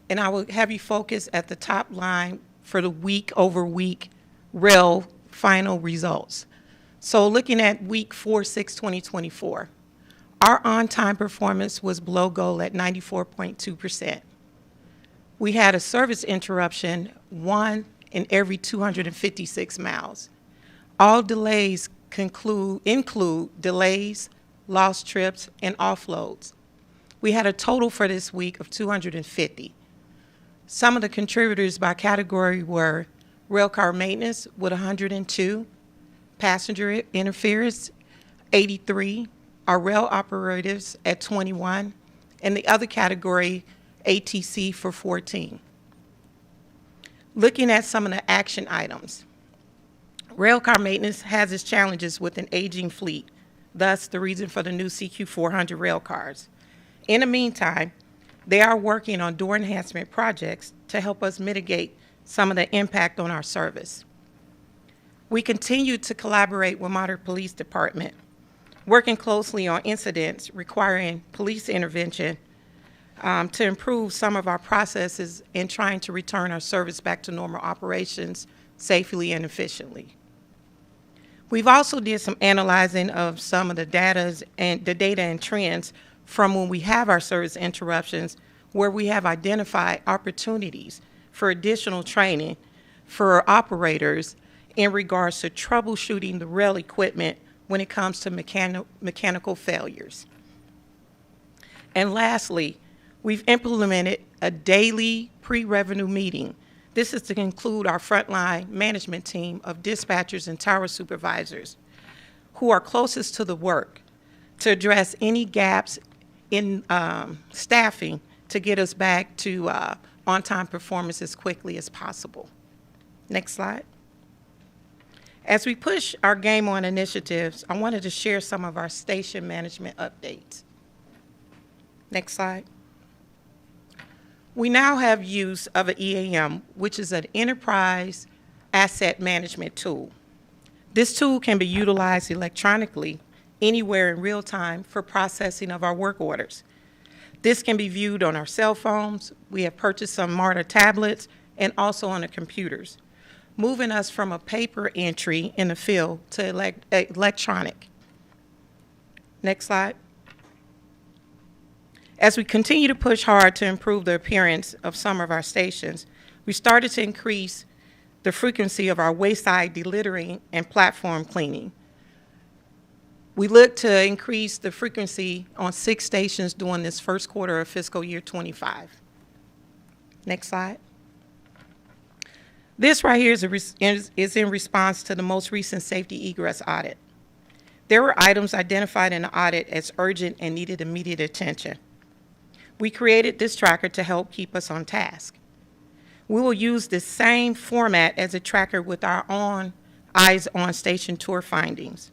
and I will have you focus at the top line for the week-over-week rail final results. So looking at week 4/6/2024, our on-time performance was below goal at 94.2%. We had a service interruption one in every 256 miles. All delays include delays, lost trips, and offloads. We had a total for this week of 250. Some of the contributors by category were railcar maintenance with 102, passenger interference 83, our rail operators at 21, and the other category, ATC, for 14. Looking at some of the action items, railcar maintenance has its challenges with an aging fleet, thus the reason for the new CQ400 railcars. In the meantime, they are working on door enhancement projects to help us mitigate some of the impact on our service. We continue to collaborate with MARTA Police Department, working closely on incidents requiring police intervention to improve some of our processes and trying to return our service back to normal operations safely and efficiently. We've also did some analyzing of some of the data and trends from when we have our service interruptions, where we have identified opportunities for additional training for operators in regards to troubleshooting the rail equipment when it comes to mechanical failures. And lastly, we've implemented a daily pre-revenue meeting. This is to include our frontline management team of dispatchers and tower supervisors who are closest to the work to address any gaps in staffing to get us back to on-time performance as quickly as possible. Next slide. As we push our Game On initiatives, I wanted to share some of our station management updates. Next slide. We now have use of an EAM, which is an enterprise asset management tool. This tool can be utilized electronically anywhere in real time for processing of our work orders. This can be viewed on our cell phones. We have purchased some MARTA tablets and also on the computers, moving us from a paper entry in the field to electronic. Next slide. As we continue to push hard to improve the appearance of some of our stations, we started to increase the frequency of our wayside delittering and platform cleaning. We look to increase the frequency on 6 stations during this first quarter of fiscal year 25. Next slide. This right here is in response to the most recent safety egress audit. There were items identified in the audit as urgent and needed immediate attention. We created this tracker to help keep us on task. We will use the same format as a tracker with our own Eyes on Station tour findings.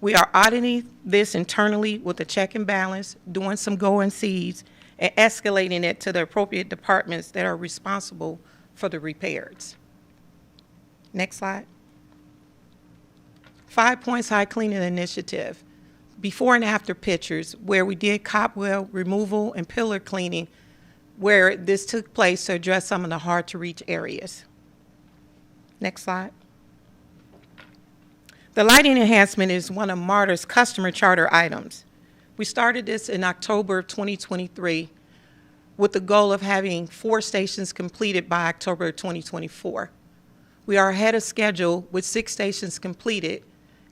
We are auditing this internally with a check and balance, doing some go and sees, and escalating it to the appropriate departments that are responsible for the repairs. Next slide. 5 Points High Cleaning Initiative. Before and after pictures where we did cobweb removal and pillar cleaning where this took place to address some of the hard-to-reach areas. Next slide. The lighting enhancement is one of MARTA's customer charter items. We started this in October of 2023 with the goal of having 4 stations completed by October of 2024. We are ahead of schedule with 6 stations completed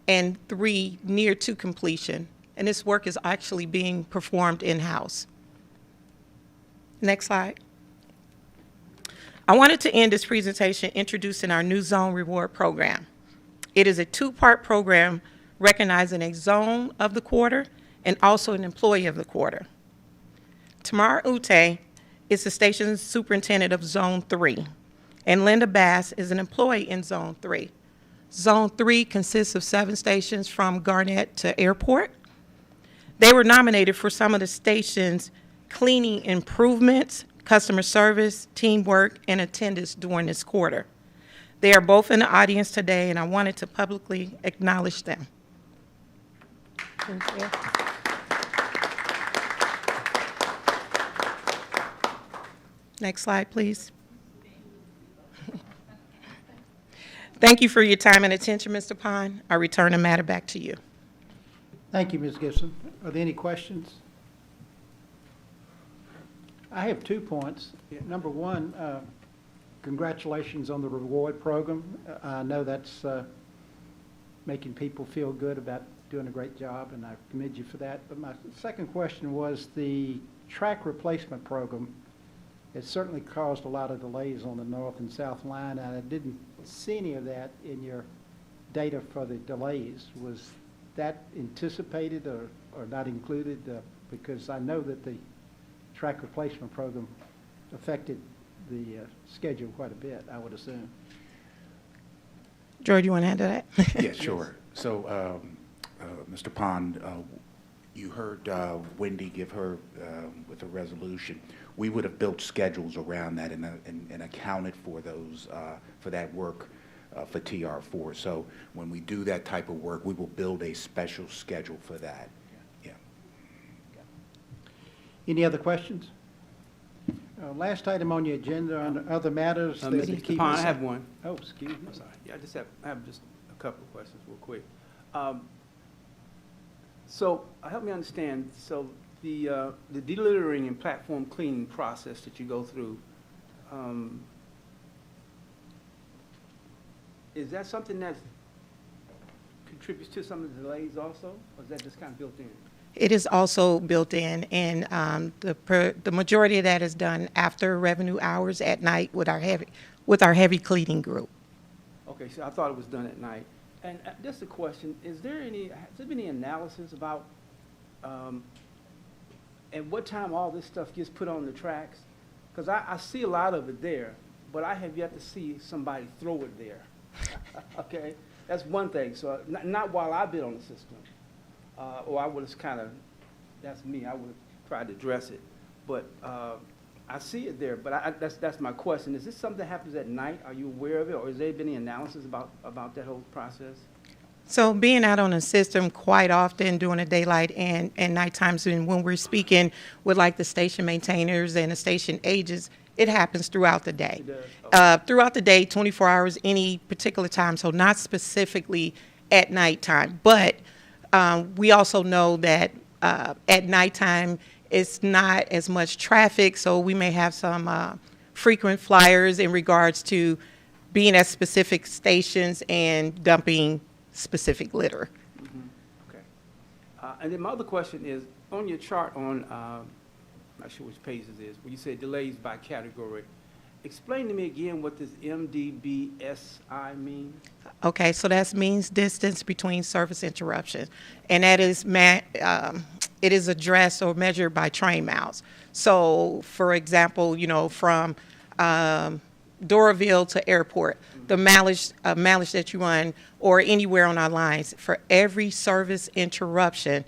and 3 near to completion, and this work is actually being performed in-house. Next slide. I wanted to end this presentation introducing our new Zone Reward Program. It is a 2-part program recognizing a zone of the quarter and also an employee of the quarter. Tamar Ute is the station superintendent of Zone 3, and Linda Bass is an employee in Zone 3. Zone 3 consists of 7 stations from Garnett to Airport. They were nominated for some of the station's cleaning improvements, customer service, teamwork, and attendance during this quarter. They are both in the audience today, and I wanted to publicly acknowledge them. Thank you. Next slide, please. Thank you for your time and attention, Mr. Pond. I return the matter back to you. Thank you, Ms. Gibson. Are there any questions? I have 2 points. Number one, congratulations on the reward program. I know that's making people feel good about doing a great job, and I commend you for that. But my second question was the track replacement program. It certainly caused a lot of delays on the north and south line, and I didn't see any of that in your data for the delays. Was that anticipated or not included? Because I know that the track replacement program affected the schedule quite a bit, I would assume. George, you want to add to that? Yeah, sure. So, Mr. Pond, you heard Wendy give her with a resolution. We would have built schedules around that and accounted for those for that work for TR4. So when we do that type of work, we will build a special schedule for that. Yeah. Any other questions? Last item on your agenda on other matters. Mr. Pond, I have one. Oh, excuse me. I'm sorry. Yeah, I have just a couple of questions real quick. So help me understand. So the delittering and platform cleaning process that you go through, is that something that contributes to some of the delays also, or is that just kind of built in? It is also built in, and the majority of that is done after revenue hours at night with our heavy cleaning group. Okay, so I thought it was done at night. And just a question: has there been any analysis about at what time all this stuff gets put on the tracks? Because I see a lot of it there, but I have yet to see somebody throw it there. Okay, that's one thing. So not while I've been on the system. Or I would have kind of, that's me, I would have tried to address it. But I see it there, but that's my question. Is this something that happens at night? Are you aware of it, or has there been any analysis about that whole process? So being out on the system quite often during the daylight and night times, and when we're speaking with like the station maintainers and the station agents, it happens throughout the day. It does? Okay. Throughout the day, 24 hours, any particular time, so not specifically at nighttime. But we also know that at nighttime, it's not as much traffic, so we may have some frequent flyers in regards to being at specific stations and dumping specific litter. Mm-hmm. Okay. And then my other question is, on your chart on, I'm not sure which page this is, where you say delays by category, explain to me again what this MDBSI means. Okay, so that means distance between service interruptions, and that is it is addressed or measured by train miles. So, for example, from Doraville to Airport, the mileage that you run, or anywhere on our lines, for every service interruption,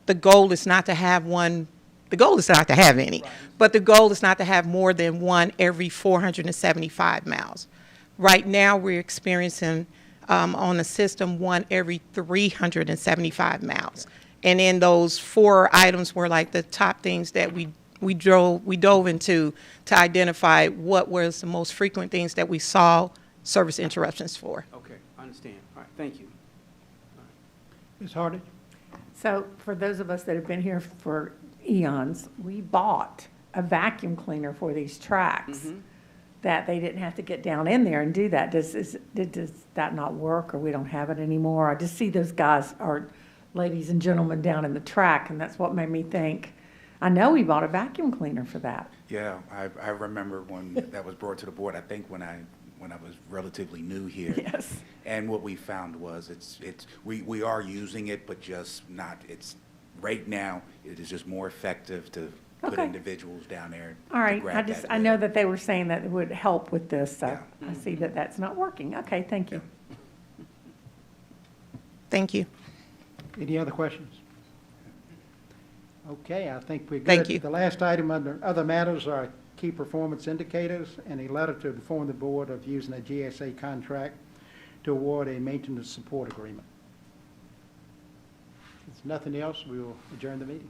the goal is not to have one. The goal is not to have any, right, but the goal is not to have more than one every 475 miles. Right now, we're experiencing on the system one every 375 miles. And then those 4 items were like the top things that we we dove into to identify what was the most frequent things that we saw service interruptions for. Okay, I understand. All right, thank you. Ms. Hardy? So for those of us that have been here for eons, we bought a vacuum cleaner for these tracks that they didn't have to get down in there and do that. Does that not work, or we don't have it anymore? I just see those guys or ladies and gentlemen down in the track, and that's what made me think, I know we bought a vacuum cleaner for that. Yeah, I remember when that was brought to the board, I think when I was relatively new here. Yes. And what we found was we are using it, but just not, right now, it is just more effective to put Okay. individuals down there. All to right, grab I know that they were saying that it would help with this, so I see that that's not working. Okay, thank you. Thank you. Any other questions? Okay, I think we're good. Thank you. The last item under other matters are key performance indicators and a letter to inform the board of using a GSA contract to award a maintenance support agreement. If there's nothing else, we will adjourn the meeting.